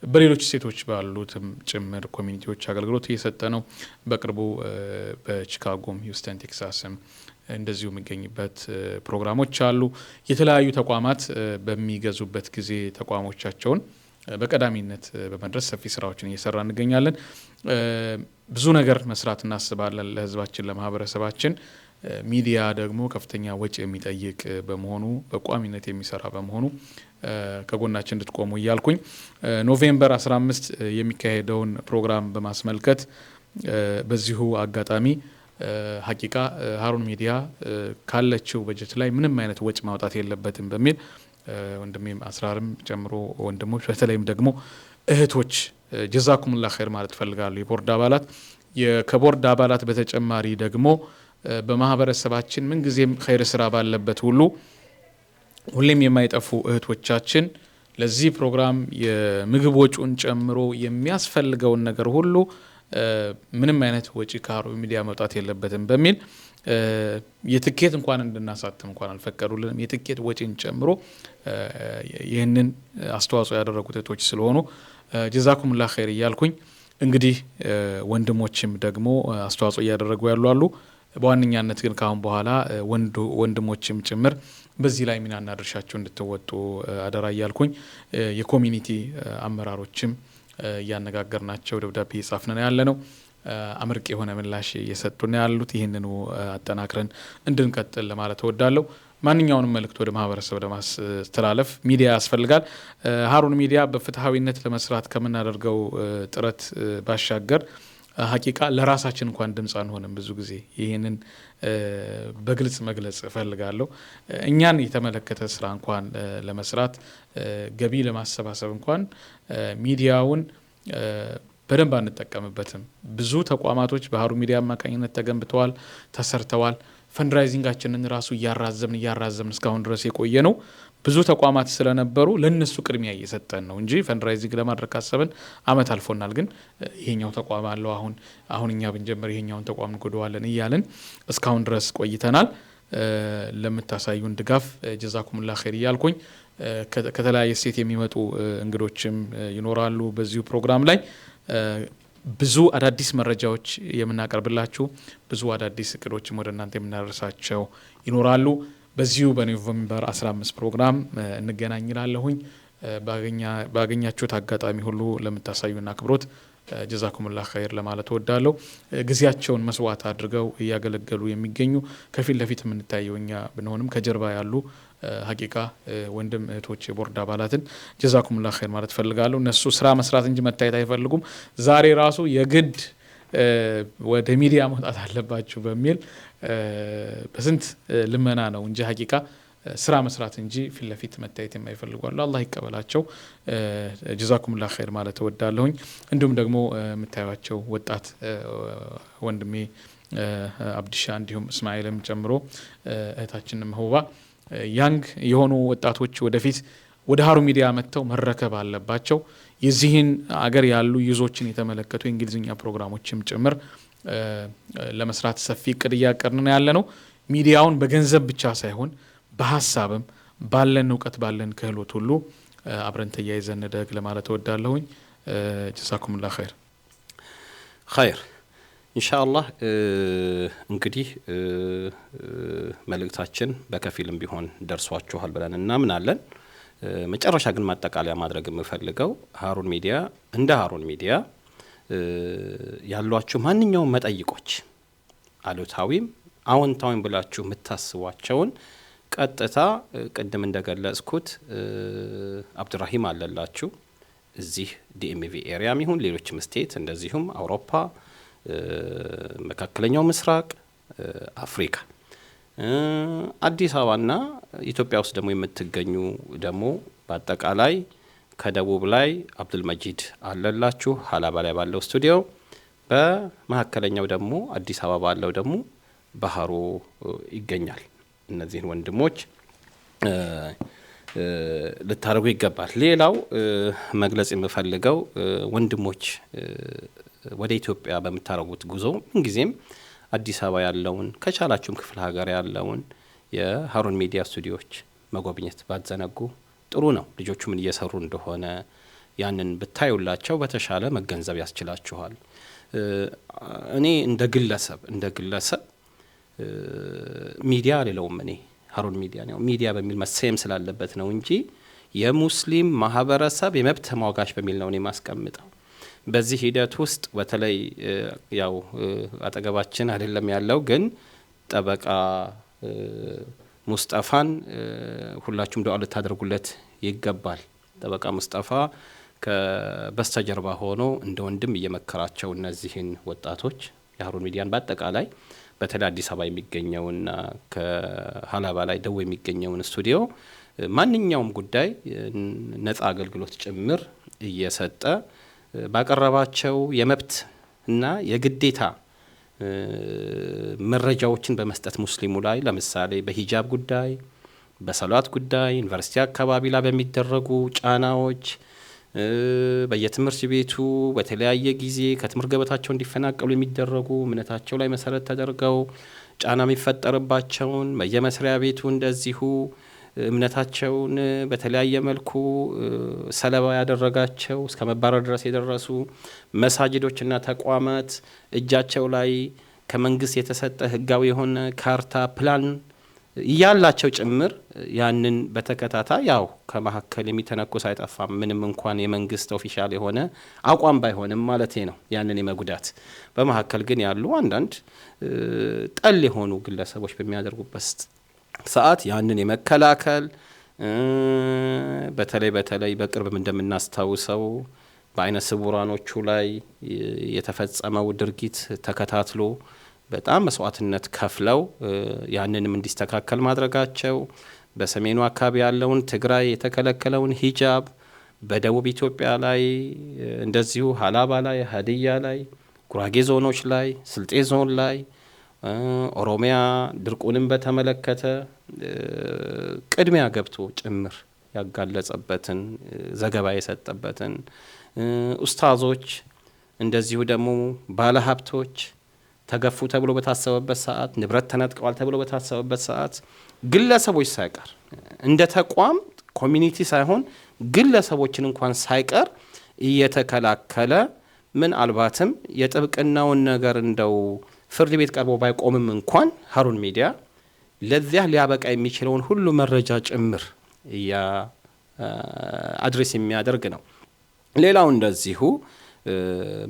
በሌሎች ስቴቶች ባሉትም ጭምር ኮሚኒቲዎች አገልግሎት እየሰጠ ነው በቅርቡ በቺካጎም ሂውስተን ቴክሳስም እንደዚሁ የሚገኝበት ፕሮግራሞች አሉ የተለያዩ ተቋማት በሚገዙበት ጊዜ ተቋሞቻቸውን በቀዳሚነት በመድረስ ሰፊ ስራዎችን እየሰራ እንገኛለን ብዙ ነገር መስራት እናስባለን ለህዝባችን ለማህበረሰባችን ሚዲያ ደግሞ ከፍተኛ ወጪ የሚጠይቅ በመሆኑ በቋሚነት የሚሰራ በመሆኑ ከጎናችን እንድትቆሙ ይያልኩኝ ኖቬምበር 15 የሚካሄደውን ፕሮግራም በማስመልከት በዚሁ አጋጣሚ ሐቂቃ ሀሩን ሚዲያ ካለችው በጀት ላይ ምንም አይነት ወጪ ማውጣት የለበትም በሚል ወንድሜም አስራርም ጨምሮ ወንድሞች በተለይም ደግሞ እህቶች ጀዛኩሙላህ ኸይር ማለት ፈልጋለሁ የቦርድ አባላት የከቦርድ አባላት በተጨማሪ ደግሞ በማህበረሰባችን ምን ጊዜም ኸይር ስራ ባለበት ሁሉ ሁሌም የማይጠፉ እህቶቻችን ለዚህ ፕሮግራም የምግብ ወጪውን ጨምሮ የሚያስፈልገውን ነገር ሁሉ ምንም አይነት ወጪ ከሀሩን ሚዲያ መውጣት የለበትም በሚል የትኬት እንኳን እንድናሳትም እንኳን አልፈቀዱልንም የትኬት ወጪን ጨምሮ ይህንን አስተዋጽኦ ያደረጉት እህቶች ስለሆኑ ጀዛኩሙላህ ኸይር ይያልኩኝ እንግዲህ ወንድሞችም ደግሞ አስተዋጽኦ ያደረጉ ያሉ አሉ በዋነኛነት ግን ካሁን በኋላ ወንድሞችም ጭምር በዚህ ላይ ሚናና ድርሻቸው እንድትወጡ አደራ ይያልኩኝ የኮሚኒቲ አመራሮችም ያነጋገርናቸው ደብዳቤ ጻፍነን ያለነው አመርቂ የሆነ ምላሽ እየሰጡን ያሉት ይሄንኑ አጠናክረን እንድንቀጥል ለማለት እወዳለሁ ማንኛውንም መልእክት ወደ ማህበረሰብ ለማስተላለፍ ሚዲያ ያስፈልጋል ሀሩን ሚዲያ በፍትሃዊነት ለመስራት ከመናደርገው ጥረት ባሻገር ሐቂቃ ለራሳችን እንኳን ድምጽ አንሆንም ብዙ ጊዜ ይሄንን በግልጽ መግለጽ ፈልጋለሁ እኛን የተመለከተ ስራ እንኳን ለመስራት ገቢ ለማሰባሰብ እንኳን ሚዲያውን በደንብ አንጠቀምበትም ብዙ ተቋማቶች በሀሩን ሚዲያ አማካኝነት ተገንብተዋል ተሰርተዋል ፈንድራይዚንጋችንን ራሱ ያራዘምን እስካሁን ድረስ የቆየ ነው ብዙ ተቋማት ስለነበሩ ለነሱ ቅድሚያ እየሰጠን ነው እንጂ ፈንድራይዚንግ ለማድረግ ካሰብን አመት አልፎናል ግን ይሄኛው ተቋም አለው አሁን እኛ ብንጀምር ይሄኛውን ተቋም እንጎደዋለን ይያልን እስካሁን ድረስ ቆይተናል ለምታሳዩን ድጋፍ ጀዛኩሙላህ ኸይር ይያልኩኝ ከተለያየ ስቴት የሚመጡ እንግዶችም ይኖራሉ በዚሁ ፕሮግራም ላይ ብዙ አዳዲስ መረጃዎች የምናቀርብላችሁ ብዙ አዳዲስ እቅዶችም ወደ እናንተ የምናደርሳቸው ይኖራሉ በዚሁ በኖቬምበር 15 ፕሮግራም እንገናኝላለሁኝ ባገኛችሁት አጋጣሚ ሁሉ ለምታሳዩና አክብሮት ጀዛኩሙላህ ኸይር ለማለት ወዳለው ግዚያቸውን መስዋዕት አድርገው ያገለገሉ የሚገኙ ከፊት ለፊት የምንታየውኛ ብንሆንም ከጀርባ ያሉ ሐቂቃ ወንድም እህቶች የቦርድ አባላትን ጀዛኩሙላህ ኸይር ማለት ፈልጋለሁ እነሱ ስራ መስራት እንጂ መታየት አይፈልጉም ዛሬ ራሱ የግድ ወደ ሚዲያ መውጣት አለባችሁ በሚል በስንት ልመና ነው እንጂ ሐቂቃ ስራ መስራት እንጂ ፊት ለፊት መታየት የማይፈልጉ አሉ አላህ ይቀበላቸው ጀዛኩሙላህ ኸይር ማለት ወዳለሁኝ እንዲሁም ደግሞ የምታዩዋቸው ወጣት ወንድሜ አብዲሻ እንዲሁም እስማኤልም ጨምሮ እህታችንም ህውባ ያንግ የሆኑ ወጣቶች ወደፊት ወደ ሃሩን ሚዲያ መጥተው መረከብ አለባቸው የዚህን አገር ያሉ ይዞችን የተመለከቱ የእንግሊዝኛ ፕሮግራሞችም ጭምር ለመስራት ሰፊ እቅድ እያቀድን ያለ ነው ሚዲያውን በገንዘብ ብቻ ሳይሆን በሐሳብም ባለን ዕውቀት ባለን ክህሎት ሁሉ አብረን ተያይዘን እንደግ ለማለት ወዳለሁኝ ጀዛኩሙላህ ኸይር ኸይር ኢንሻአላህ እንግዲህ መልእክታችን በከፊልም ቢሆን ደርሷችኋል ብለን እናምናለን መጨረሻ ግን ማጠቃለያ ማድረግ የምፈልገው ሃሩን ሚዲያ እንደ ሃሩን ሚዲያ ያሏችሁ ማንኛውም መጠይቆች አሉታዊም አዎንታዊም ብላችሁ የምታስቧቸውን ቀጥታ ቀደም እንደገለጽኩት አብዱራሂም አለላችሁ እዚህ ዲኤምቪ ኤሪያም ይሁን ሌሎችም ስቴት እንደዚሁም አውሮፓ መካከለኛው ምስራቅ አፍሪካ አዲስ አበባና ኢትዮጵያ ውስጥ ደግሞ የምትገኙ ደግሞ በአጠቃላይ ከደቡብ ላይ አብዱል መጂድ አለላችሁ ሀላባ ላይ ባለው ስቱዲዮ በመካከለኛው ደግሞ አዲስ አበባ ባለው ደግሞ ባህሩ ይገኛል እነዚህን ወንድሞች ልታረጉ ይገባል ሌላው መግለጽ የምፈልገው ወንድሞች ወደ ኢትዮጵያ በመታረጉት ጉዞ ምን ጊዜም አዲስ አበባ ያለውን ከቻላችሁም ክፍለ ሀገር ያለውን የሃሩን ሚዲያ ስቱዲዮዎች መጎብኘት ባትዘነጉ ጥሩ ነው ልጆቹ ምን እየሰሩ እንደሆነ ያንን ብታዩላቸው በተሻለ መገንዘብ ያስችላችኋል እኔ እንደ ግለሰብ ሚዲያ አለለውም እኔ ሃሩን ሚዲያ ነው ሚዲያ በሚል መሰየም ስላለበት ነው እንጂ የሙስሊም ማህበረሰብ የመብት ተሟጋች በሚል ነው እኔ ማስቀምጠው በዚህ ሂደት ውስጥ በተለይ ያው አጠገባችን አይደለም ያለው ግን ጠበቃ ሙስጠፋን ሁላችሁም ዱዓ ልታደርጉለት ይገባል ጠበቃ ሙስጠፋ ከበስተጀርባ ሆኖ እንደ ወንድም እየመከራቸው እነዚህን ወጣቶች የሃሩን ሚዲያን በአጠቃላይ በተለይ አዲስ አበባ የሚገኘውና ከሀላባ ላይ ደው የሚገኘውን ስቱዲዮ ማንኛውም ጉዳይ ነፃ አገልግሎት ጭምር እየሰጠ ባቀረባቸው የመብት እና የግዴታ መረጃዎችን በመስጠት ሙስሊሙ ላይ ለምሳሌ በሂጃብ ጉዳይ በሰላት ጉዳይ ዩኒቨርሲቲ አካባቢ ላይ በሚደረጉ ጫናዎች በየትምህርት ቤቱ በተለያየ ጊዜ ከትምህርት ገበታቸው እንዲፈናቀሉ የሚደረጉ እምነታቸው ላይ መሰረት ተደርገው ጫና የሚፈጠርባቸውን በየመስሪያ ቤቱ እንደዚሁ እምነታቸውን በተለያየ መልኩ ሰለባ ያደረጋቸው እስከ መባረር ድረስ የደረሱ መሳጅዶችና ተቋማት እጃቸው ላይ ከመንግስት የተሰጠ ህጋዊ የሆነ ካርታ ፕላን ያላቸው ጭምር ያንን በተከታታይ ያው ከመሐከል የሚተነኩስ አይጠፋም ምንም እንኳን የመንግስት ኦፊሻል የሆነ አቋም ባይሆንም ማለቴ ነው ያንን የመጉዳት በመሐከል ግን ያሉ አንዳንድ ጠል የሆኑ ግለሰቦች በሚያደርጉበት ሰዓት ያንን የመከላከል በተለይ በቅርብ እንደምናስታውሰው በአይነ ስውራኖቹ ላይ የተፈጸመው ድርጊት ተከታትሎ በጣም መስዋዕትነት ከፍለው ያንንም እንዲስተካከል ማድረጋቸው በሰሜኑ አካባቢ ያለውን ትግራይ የተከለከለውን ሂጃብ በደቡብ ኢትዮጵያ ላይ እንደዚሁ ሀላባ ላይ ሀዲያ ላይ ጉራጌ ዞኖች ላይ ስልጤ ዞን ላይ ኦሮሚያ ድርቁንም በተመለከተ ቅድሚያ ገብቶ ጭምር ያጋለጸበትን ዘገባ የሰጠበትን ኡስታዞች እንደዚሁ ደግሞ ባለሀብቶች ተገፉ ተብሎ በታሰበበት ሰዓት ንብረት ተነጥቀዋል ተብሎ በታሰበበት ሰዓት ግለሰቦች ሳይቀር እንደ ተቋም ኮሚኒቲ ሳይሆን ግለሰቦችን እንኳን ሳይቀር እየተከላከለ ምናልባትም የጥብቅናውን ነገር እንደው ፍርድ ቤት ቀርቦ ባይቆምም እንኳን ሀሩን ሚዲያ ለዚያ ሊያበቃ የሚችለውን ሁሉ መረጃ ጭምር አድሬስ የሚያደርግ ነው። ሌላው እንደዚሁ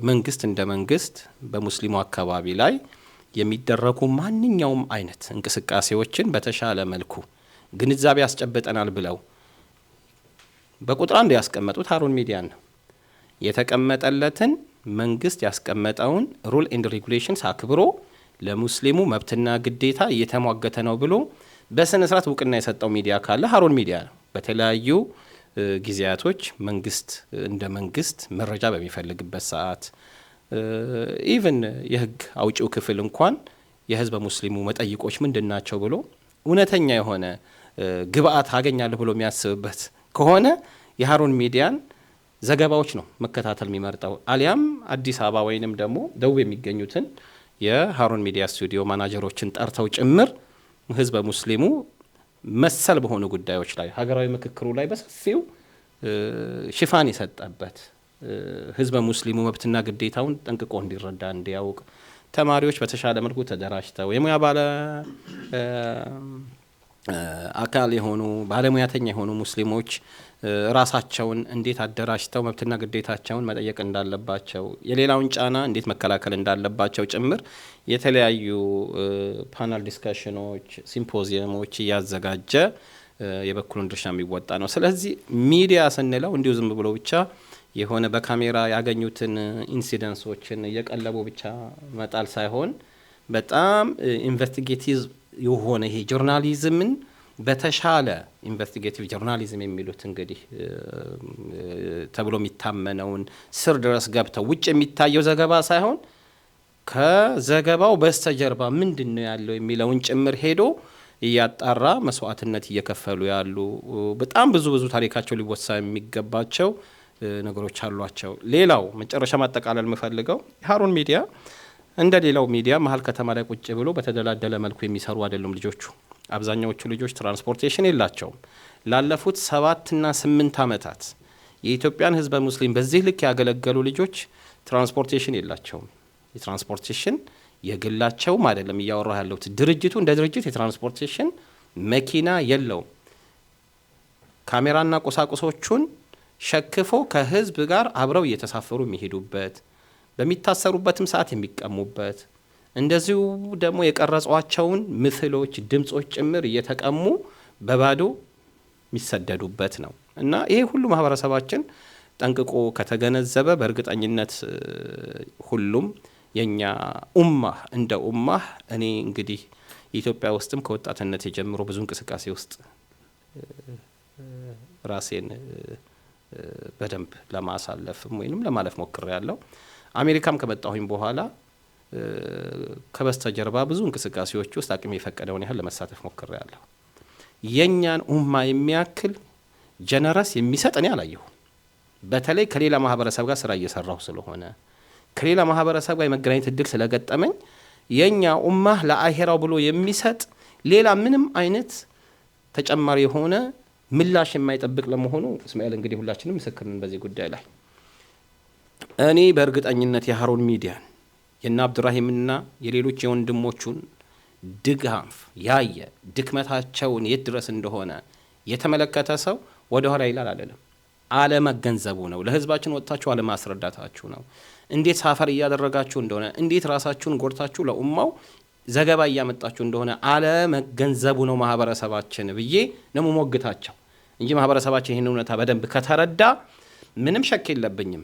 መንግስት እንደ መንግስት በሙስሊሙ አካባቢ ላይ የሚደረጉ ማንኛውም አይነት እንቅስቃሴዎችን በተሻለ መልኩ ግንዛቤ ያስጨብጠናል ብለው በቁጥር አንድ ያስቀመጡት ሀሩን ሚዲያ ነው። የተቀመጠለትን መንግስት ያስቀመጠውን ሩል ኤንድ ሬጉሌሽንስ አክብሮ ለሙስሊሙ መብትና ግዴታ እየተሟገተ ነው ብሎ በስነ ስርዓት እውቅና የሰጠው ሚዲያ ካለ ሀሩን ሚዲያ ነው። በተለያዩ ጊዜያቶች መንግስት እንደ መንግስት መረጃ በሚፈልግበት ሰዓት ኢቭን የህግ አውጪው ክፍል እንኳን የህዝበ ሙስሊሙ መጠይቆች ምንድናቸው ብሎ እውነተኛ የሆነ ግብአት አገኛለሁ ብሎ የሚያስብበት ከሆነ የሀሩን ሚዲያን ዘገባዎች ነው መከታተል የሚመርጠው። አሊያም አዲስ አበባ ወይንም ደግሞ ደቡብ የሚገኙትን የሀሩን ሚዲያ ስቱዲዮ ማናጀሮችን ጠርተው ጭምር ህዝበ ሙስሊሙ መሰል በሆኑ ጉዳዮች ላይ ሀገራዊ ምክክሩ ላይ በሰፊው ሽፋን የሰጠበት ህዝበ ሙስሊሙ መብትና ግዴታውን ጠንቅቆ እንዲረዳ እንዲያውቅ ተማሪዎች በተሻለ መልኩ ተደራጅተው የሙያ ባለ አካል የሆኑ ባለሙያተኛ የሆኑ ሙስሊሞች ራሳቸውን እንዴት አደራጅተው መብትና ግዴታቸውን መጠየቅ እንዳለባቸው የሌላውን ጫና እንዴት መከላከል እንዳለባቸው ጭምር የተለያዩ ፓናል ዲስካሽኖች፣ ሲምፖዚየሞች እያዘጋጀ የበኩሉን ድርሻ የሚወጣ ነው። ስለዚህ ሚዲያ ስንለው እንዲሁ ዝም ብሎ ብቻ የሆነ በካሜራ ያገኙትን ኢንሲደንሶችን እየቀለቡ ብቻ መጣል ሳይሆን በጣም ኢንቨስቲጌቲቭ የሆነ ይሄ ጆርናሊዝምን በተሻለ ኢንቨስቲጌቲቭ ጆርናሊዝም የሚሉት እንግዲህ ተብሎ የሚታመነውን ስር ድረስ ገብተው ውጭ የሚታየው ዘገባ ሳይሆን ከዘገባው በስተጀርባ ምንድነው ያለው የሚለውን ጭምር ሄዶ እያጣራ መስዋዕትነት እየከፈሉ ያሉ በጣም ብዙ ታሪካቸው ሊወሳ የሚገባቸው ነገሮች አሏቸው። ሌላው መጨረሻ ማጠቃለል የምፈልገው ሀሩን ሚዲያ እንደ ሌላው ሚዲያ መሀል ከተማ ላይ ቁጭ ብሎ በተደላደለ መልኩ የሚሰሩ አይደሉም ልጆቹ። አብዛኛዎቹ ልጆች ትራንስፖርቴሽን የላቸውም። ላለፉት 7 እና 8 ዓመታት የኢትዮጵያን ህዝበ ሙስሊም በዚህ ልክ ያገለገሉ ልጆች ትራንስፖርቴሽን የላቸውም። የትራንስፖርቴሽን የግላቸውም አይደለም እያወራ ያለሁት ድርጅቱ እንደ ድርጅት የትራንስፖርቴሽን መኪና የለውም። ካሜራና ቁሳቁሶቹን ሸክፎ ከህዝብ ጋር አብረው እየተሳፈሩ የሚሄዱበት በሚታሰሩበትም ሰዓት የሚቀሙበት እንደዚሁ ደግሞ የቀረጿቸውን ምስሎች፣ ድምጾች ጭምር እየተቀሙ በባዶ የሚሰደዱበት ነው እና ይሄ ሁሉ ማህበረሰባችን ጠንቅቆ ከተገነዘበ በእርግጠኝነት ሁሉም የኛ ኡማህ እንደ ኡማህ እኔ እንግዲህ ኢትዮጵያ ውስጥም ከወጣትነት የጀምሮ ብዙ እንቅስቃሴ ውስጥ ራሴን በደንብ ለማሳለፍም ወይንም ለማለፍ ሞክሬያለሁ። አሜሪካም ከመጣሁኝ በኋላ ከበስተጀርባ ብዙ እንቅስቃሴዎች ውስጥ አቅም የፈቀደውን ያህል ለመሳተፍ ሞክሬያለሁ። የኛን ኡማ የሚያክል ጀነረስ የሚሰጥ እኔ አላየሁ። በተለይ ከሌላ ማህበረሰብ ጋር ስራ እየሰራሁ ስለሆነ ከሌላ ማህበረሰብ ጋር የመገናኘት እድል ስለገጠመኝ የኛ ኡማ ለአኺራው ብሎ የሚሰጥ ሌላ ምንም አይነት ተጨማሪ የሆነ ምላሽ የማይጠብቅ ለመሆኑ እስማኤል እንግዲህ ሁላችንም ምስክርን በዚህ ጉዳይ ላይ እኔ በእርግጠኝነት የሀሩን ሚዲያን የና አብዱራሂምና የሌሎች የወንድሞቹን ድጋፍ ያየ ድክመታቸውን የት ድረስ እንደሆነ የተመለከተ ሰው ወደ ኋላ ይላል አይደለም። አለመገንዘቡ ነው። ለህዝባችን ወጣችሁ አለማስረዳታችሁ ነው። እንዴት ሳፈር እያደረጋችሁ እንደሆነ እንዴት ራሳችሁን ጎርታችሁ ለኡማው ዘገባ እያመጣችሁ እንደሆነ አለመገንዘቡ ነው ማህበረሰባችን ብዬ ነው ሞግታቸው እንጂ ማህበረሰባችን ይሄን እውነታ በደንብ ከተረዳ ምንም ሸክ የለብኝም።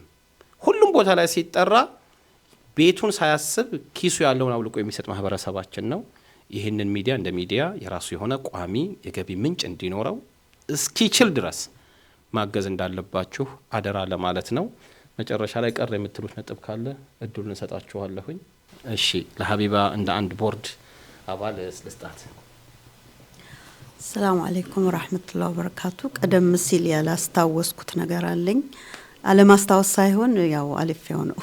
ሁሉም ቦታ ላይ ሲጠራ ቤቱን ሳያስብ ኪሱ ያለውን አውልቆ የሚሰጥ ማህበረሰባችን ነው። ይህንን ሚዲያ እንደ ሚዲያ የራሱ የሆነ ቋሚ የገቢ ምንጭ እንዲኖረው እስኪችል ድረስ ማገዝ እንዳለባችሁ አደራ ለማለት ነው። መጨረሻ ላይ ቀር የምትሉት ነጥብ ካለ እድሉን እንሰጣችኋለሁኝ። እሺ፣ ለሀቢባ እንደ አንድ ቦርድ አባል ስልስጣት። ሰላም አለይኩም ወራህመቱላሂ ወበረካቱ። ቀደም ሲል ያላስታወስኩት ነገር አለኝ። አለማስታወስ ሳይሆን ያው አልፌው ነው።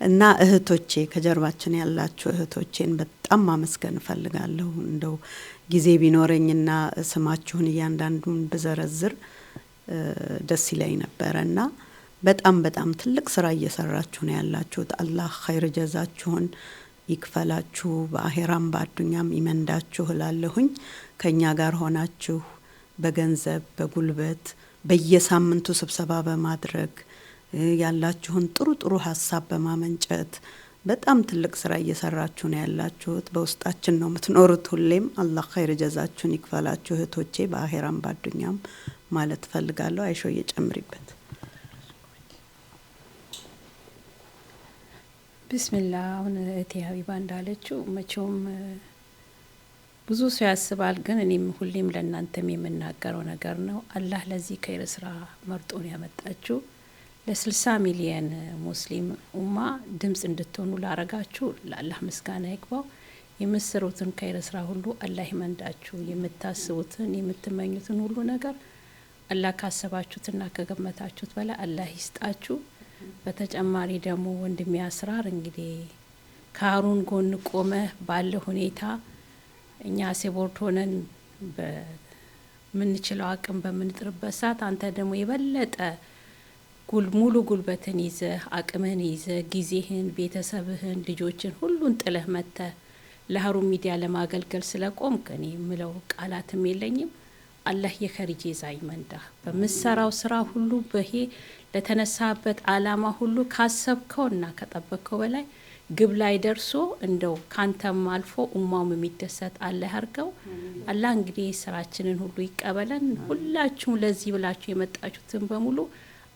እና እህቶቼ ከጀርባችን ያላችሁ እህቶቼን በጣም ማመስገን እፈልጋለሁ። እንደው ጊዜ ቢኖረኝና ስማችሁን እያንዳንዱን ብዘረዝር ደስ ይለኝ ነበርና በጣም ትልቅ ስራ እየሰራችሁ ነው ያላችሁት። አላህ ኸይር ጀዛችሁን ይክፈላችሁ፣ በአኺራም በአዱኛም ይመንዳችሁ እላለሁኝ። ከኛ ጋር ሆናችሁ በገንዘብ በጉልበት በየሳምንቱ ስብሰባ በማድረግ ያላችሁን ጥሩ ሀሳብ በማመንጨት በጣም ትልቅ ስራ እየሰራችሁ ነው ያላችሁት። በውስጣችን ነው የምትኖሩት ሁሌም። አላህ ኸይር ጀዛችሁን ይክፈላችሁ እህቶቼ፣ በአኺራም በአዱኛም ማለት ፈልጋለሁ። አይሾ እየጨምሪበት። ቢስሚላህ። አሁን እህቴ ሀቢባ እንዳለችው መቼውም ብዙ ሰው ያስባል፣ ግን እኔም ሁሌም ለእናንተም የምናገረው ነገር ነው። አላህ ለዚህ ከይር ስራ መርጦ ነው ያመጣችሁ። ለ60 ሚሊየን ሙስሊም ኡማ ድምጽ እንድትሆኑ ላረጋችሁ ለአላህ ምስጋና ይግባው። የምትሰሩትን ከይር ስራ ሁሉ አላህ ይመንዳችሁ። የምታስቡትን የምትመኙትን ሁሉ ነገር አላህ ካሰባችሁትና ከገመታችሁት በላይ አላህ ይስጣችሁ። በተጨማሪ ደግሞ ወንድሜ አስራር እንግዲህ ከሀሩን ጎን ቆመ ባለ ሁኔታ እኛ ሴቦርድ ሆነን በምንችለው አቅም በምንጥርበት ሰዓት አንተ ደግሞ የበለጠ ሙሉ ጉልበትን ይዘህ አቅምህን ይዘህ ጊዜህን፣ ቤተሰብህን፣ ልጆችን ሁሉን ጥለህ መጥተህ ለሀሩን ሚዲያ ለማገልገል ስለቆምክ እኔ የምለው ቃላትም የለኝም። አላህ የኸይር ጀዛ ይመንዳህ። በምትሰራው ስራ ሁሉ በሄ ለተነሳበት አላማ ሁሉ ካሰብከውና ከጠበቅከው በላይ ግብ ላይ ደርሶ እንደው ካንተም አልፎ ኡማውም የሚደሰት አላህ ያርገው። አላህ እንግዲህ ስራችንን ሁሉ ይቀበለን። ሁላችሁም ለዚህ ብላችሁ የመጣችሁትን በሙሉ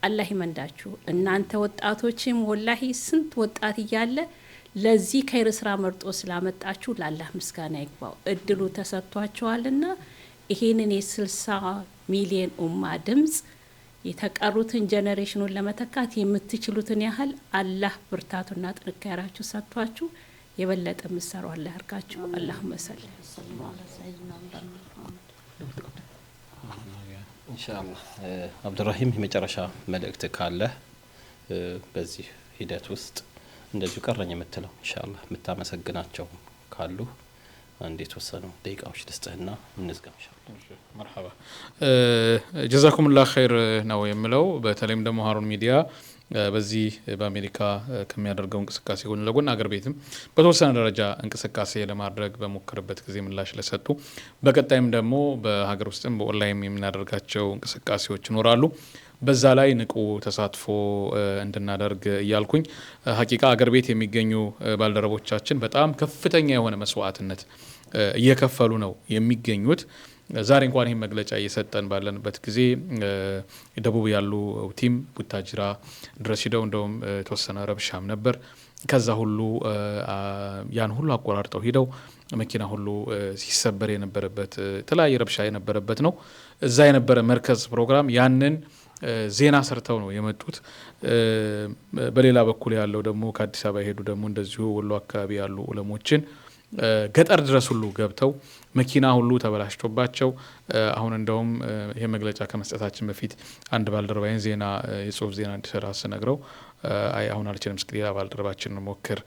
አላህ ይመንዳችሁ። እናንተ ወጣቶችም ወላሂ ስንት ወጣት እያለ ለዚህ ከይር ስራ መርጦ ስላመጣችሁ ለአላህ ምስጋና ይግባው። እድሉ ተሰጥቷቸዋልና ይሄንን የ60 ሚሊዮን ኡማ ድምጽ የተቀሩትን ጄኔሬሽኑን ለመተካት የምትችሉትን ያህል አላህ ብርታቱና ጥንካሬያችሁ ሰጥቷችሁ የበለጠ ምሰሩ አላህ ያርጋችሁ። አላህ መሰል ኢንሻአላህ። አብዱራሂም የመጨረሻ መልእክት ካለ በዚህ ሂደት ውስጥ እንደዚሁ ቀረኝ የምትለው ኢንሻአላህ የምታመሰግናቸው ካሉ አንድ የተወሰኑ ደቂቃዎች ልስጥህና እንዝጋ ኢንሻአላህ። መርሐባ ጀዛኩሙላህ ኸይር ነው የምለው። በተለይም ደግሞ ሀሩን ሚዲያ በዚህ በአሜሪካ ከሚያደርገው እንቅስቃሴ ጎን ለጎን አገር ቤትም በተወሰነ ደረጃ እንቅስቃሴ ለማድረግ በሞከረበት ጊዜ ምላሽ ለሰጡ፣ በቀጣይም ደግሞ በሀገር ውስጥም በኦንላይን የምናደርጋቸው እንቅስቃሴዎች ይኖራሉ። በዛ ላይ ንቁ ተሳትፎ እንድናደርግ እያልኩኝ ሀቂቃ አገር ቤት የሚገኙ ባልደረቦቻችን በጣም ከፍተኛ የሆነ መስዋዕትነት እየከፈሉ ነው የሚገኙት። ዛሬ እንኳን ይህን መግለጫ እየሰጠን ባለንበት ጊዜ ደቡብ ያሉ ቲም ቡታጅራ ድረስ ሂደው እንደውም የተወሰነ ረብሻም ነበር። ከዛ ሁሉ ያን ሁሉ አቆራርጠው ሂደው መኪና ሁሉ ሲሰበር የነበረበት የተለያየ ረብሻ የነበረበት ነው። እዛ የነበረ መርከዝ ፕሮግራም ያንን ዜና ሰርተው ነው የመጡት። በሌላ በኩል ያለው ደግሞ ከአዲስ አበባ የሄዱ ደግሞ እንደዚሁ ወሎ አካባቢ ያሉ ዑለሞችን ገጠር ድረስ ሁሉ ገብተው መኪና ሁሉ ተበላሽቶባቸው አሁን እንደውም ይሄ መግለጫ ከመስጠታችን በፊት አንድ ባልደረባይን ዜና የጽሁፍ ዜና እንዲሰራ ስነግረው አይ አሁን አልችልም እስኪ ሌላ ባልደረባችን ሞክር፣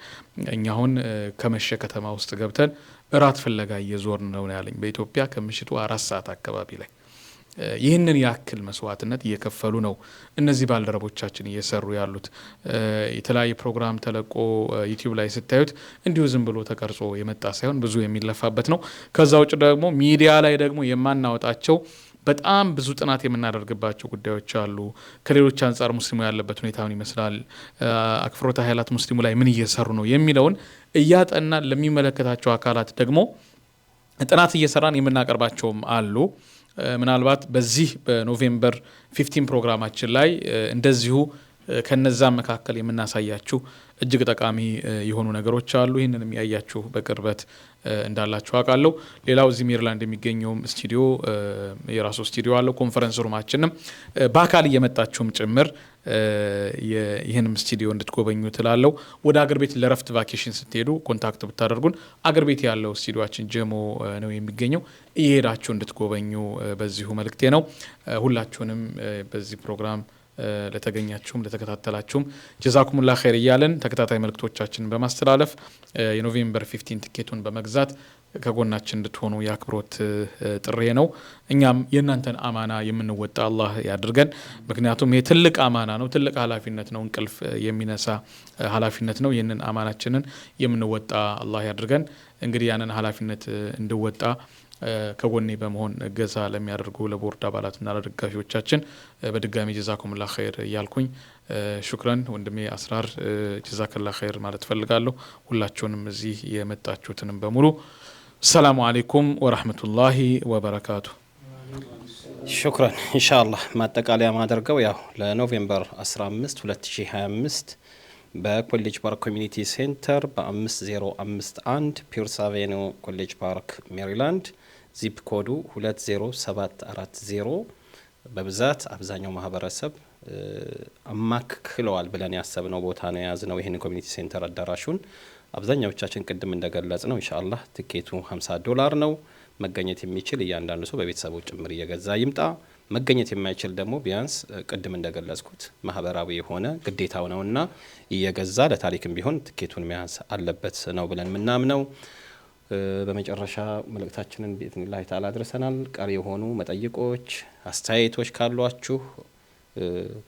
እኛ አሁን ከመሸ ከተማ ውስጥ ገብተን እራት ፍለጋ እየዞርን ነው ያለኝ። በኢትዮጵያ ከምሽቱ 4 ሰዓት አካባቢ ላይ ይህንን ያክል መስዋዕትነት እየከፈሉ ነው እነዚህ ባልደረቦቻችን እየሰሩ ያሉት። የተለያየ ፕሮግራም ተለቆ ዩቲዩብ ላይ ስታዩት እንዲሁ ዝም ብሎ ተቀርጾ የመጣ ሳይሆን ብዙ የሚለፋበት ነው። ከዛ ውጭ ደግሞ ሚዲያ ላይ ደግሞ የማናወጣቸው በጣም ብዙ ጥናት የምናደርግባቸው ጉዳዮች አሉ። ከሌሎች አንጻር ሙስሊሙ ያለበት ሁኔታ ምን ይመስላል፣ አክፍሮተ ኃይላት ሙስሊሙ ላይ ምን እየሰሩ ነው የሚለውን እያጠናን ለሚመለከታቸው አካላት ደግሞ ጥናት እየሰራን የምናቀርባቸውም አሉ። ምናልባት በዚህ በኖቬምበር 15 ፕሮግራማችን ላይ እንደዚሁ ከነዛም መካከል የምናሳያችሁ እጅግ ጠቃሚ የሆኑ ነገሮች አሉ። ይህንን የሚያያችሁ በቅርበት እንዳላችሁ አውቃለሁ። ሌላው እዚህ ሜሪላንድ የሚገኘውም ስቱዲዮ የራሱ ስቱዲዮ አለው። ኮንፈረንስ ሩማችንም በአካል እየመጣችሁም ጭምር ይህንም ስቱዲዮ እንድትጎበኙ ትላለው። ወደ አገር ቤት ለረፍት ቫኬሽን ስትሄዱ ኮንታክት ብታደርጉን አገር ቤት ያለው ስቱዲዮአችን ጀሞ ነው የሚገኘው። እየሄዳችሁ እንድትጎበኙ በዚሁ መልእክቴ ነው። ሁላችሁንም በዚህ ፕሮግራም ለተገኛችሁም ለተከታተላችሁም ጀዛኩሙላህ ኸይር እያለን ተከታታይ መልእክቶቻችንን በማስተላለፍ የኖቬምበር 15 ቲኬቱን በመግዛት ከጎናችን እንድትሆኑ የአክብሮት ጥሪ ነው። እኛም የእናንተን አማና የምንወጣ አላህ ያድርገን። ምክንያቱም ይሄ ትልቅ አማና ነው፣ ትልቅ ኃላፊነት ነው፣ እንቅልፍ የሚነሳ ኃላፊነት ነው። ይህንን አማናችንን የምንወጣ አላህ ያድርገን። እንግዲህ ያንን ኃላፊነት እንድወጣ ከጎኔ በመሆን እገዛ ለሚያደርጉ ለቦርድ አባላትና ለደጋፊዎቻችን በድጋሚ ጀዛኩሙላህ ኸይር እያልኩኝ ሹክራን ወንድሜ አስራር ጀዛከላህ ኸይር ማለት ፈልጋለሁ። ሁላችሁንም እዚህ የመጣችሁትንም በሙሉ ሰላሙ አለይኩም ወራህመቱላሂ ወበረካቱ። ሹክራን። ኢንሻአላህ ማጠቃለያ ማድረገው ያው ለኖቬምበር 15 2025 በኮሌጅ ፓርክ ኮሚኒቲ ሴንተር በ5051 ፒርስ አቬኒው ኮሌጅ ፓርክ ሜሪላንድ ዚፕ ኮዱ 20740 በብዛት አብዛኛው ማህበረሰብ አማክለዋል ብለን ያሰብነው ቦታ ነው የያዝነው። ይሄን ኮሚኒቲ ሴንተር አዳራሹን አብዛኛዎቻችን ቅድም እንደገለጽ ነው ኢንሻአላህ ትኬቱ $50 ነው። መገኘት የሚችል እያንዳንዱ ሰው በቤተሰቡ ጭምር እየገዛ ይምጣ። መገኘት የማይችል ደግሞ ቢያንስ ቅድም እንደገለጽኩት ማህበራዊ የሆነ ግዴታው ነውና እየገዛ ለታሪክም ቢሆን ትኬቱን መያዝ አለበት ነው ብለን ምናምነው። በመጨረሻ መልእክታችንን በኢዝኒላህ ተዓላ አድርሰናል። ቀሪ የሆኑ መጠይቆች አስተያየቶች ካሏችሁ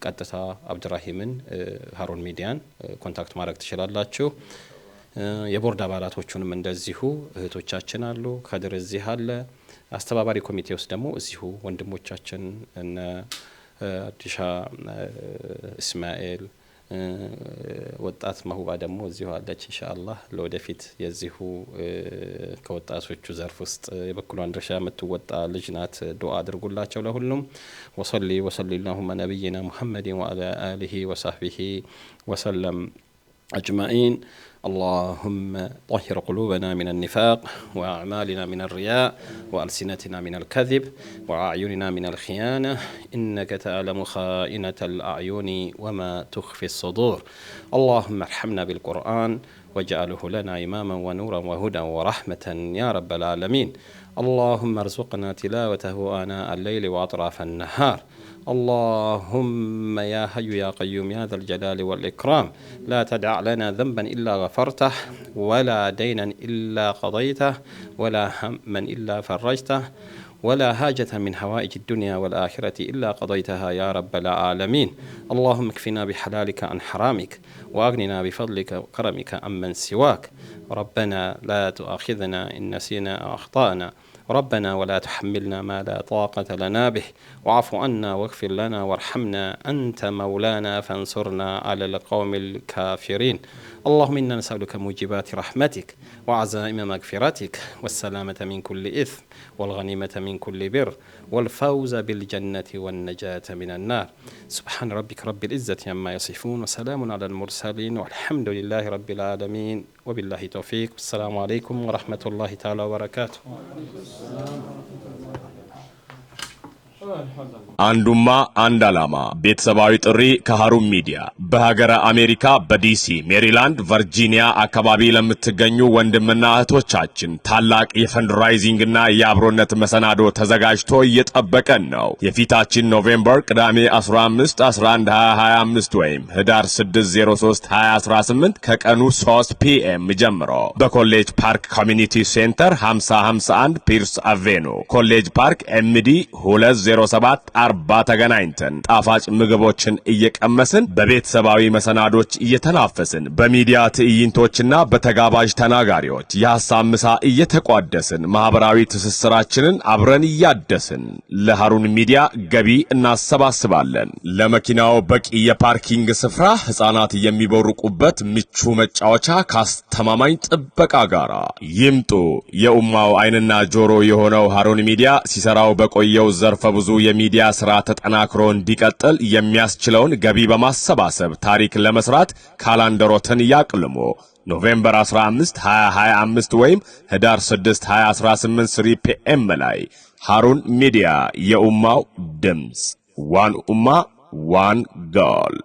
ቀጥታ አብዱራሂምን ሃሩን ሚዲያን ኮንታክት ማድረግ ትችላላችሁ። የቦርድ አባላቶቹንም እንደዚሁ እህቶቻችን አሉ፣ ከድር እዚህ አለ። አስተባባሪ ኮሚቴ ውስጥ ደግሞ እዚሁ ወንድሞቻችን እነ አዲሻ እስማኤል ወጣት መሁባ ደግሞ እዚሁ አለች። ኢንሻአላህ ለወደፊት የዚሁ ከወጣቶቹ ዘርፍ ውስጥ የበኩሏን ድርሻ የምትወጣ ልጅ ናት። ዱዓ አድርጉላቸው ለሁሉም። ወሰሊ اللهم نبينا محمد وعلى آله وصحبه وسلم أجمعين. اللهم طهر قلوبنا من النفاق وأعمالنا من الرياء وألسنتنا من الكذب وأعيننا من الخيانة إنك تعلم خائنة الأعين وما تخفي الصدور. اللهم ارحمنا بالقرآن واجعله لنا إماما ونورا وهدى ورحمة يا رب العالمين. اللهم ارزقنا تلاوته آناء الليل وأطراف النهار. اللهم يا حي يا قيوم يا ذا الجلال والإكرام لا تدع لنا ذنبا إلا غفرته ولا دينا إلا قضيته ولا هما إلا فرجته ولا حاجة من حوائج الدنيا والآخرة إلا قضيتها يا رب العالمين. اللهم اكفنا بحلالك عن حرامك وأغننا بفضلك وكرمك عمن سواك. ربنا لا تؤاخذنا إن نسينا أو أخطأنا. ربنا ولا تحملنا ما لا طاقة لنا به واعف عنا واغفر لنا وارحمنا أنت مولانا فانصرنا على القوم الكافرين. اللهم إنا نسألك موجبات رحمتك وعزائم مغفرتك والسلامة من كل إثم والغنيمة من كل بر والفوز بالجنة والنجاة من النار. سبحان ربك رب العزة عما يصفون وسلام على المرسلين والحمد لله رب العالمين وبالله توفيق. السلام عليكم ورحمة الله تعالى وبركاته. አንዱማ አንድ ዓላማ ቤተሰባዊ ጥሪ ከሃሩን ሚዲያ በሀገረ አሜሪካ በዲሲ፣ ሜሪላንድ፣ ቨርጂኒያ አካባቢ ለምትገኙ ወንድምና እህቶቻችን ታላቅ የፈንድራይዚንግ እና የአብሮነት መሰናዶ ተዘጋጅቶ እየጠበቀን ነው። የፊታችን ኖቬምበር ቅዳሜ 15 11 2025 ወይም ህዳር 6 03 2018 ከቀኑ 3 PM ጀምሮ በኮሌጅ ፓርክ ኮሚኒቲ ሴንተር 5051 ፒርስ አቬኑ ኮሌጅ ፓርክ ኤምዲ 20740 ተገናኝተን ጣፋጭ ምግቦችን እየቀመስን በቤተሰባዊ መሰናዶች እየተናፈስን በሚዲያ ትዕይንቶችና በተጋባዥ ተናጋሪዎች የሐሳብ ምሳ እየተቋደስን ማህበራዊ ትስስራችንን አብረን እያደስን ለሃሩን ሚዲያ ገቢ እናሰባስባለን። ለመኪናው በቂ የፓርኪንግ ስፍራ፣ ህፃናት የሚቦርቁበት ምቹ መጫወቻ ካስተማማኝ ጥበቃ ጋር ይምጡ። የኡማው አይንና ጆሮ የሆነው ሃሩን ሚዲያ ሲሰራው በቆየው ዘርፈ ብዙ የሚዲያ ስራ ተጠናክሮ እንዲቀጥል የሚያስችለውን ገቢ በማሰባሰብ ታሪክ ለመስራት ካላንደሮትን ያቅልሙ። ኖቬምበር 15 2025 ወይም ህዳር 6 2018 3 PM ላይ ሃሩን ሚዲያ የኡማው ድምጽ ዋን ኡማ ዋን ጎል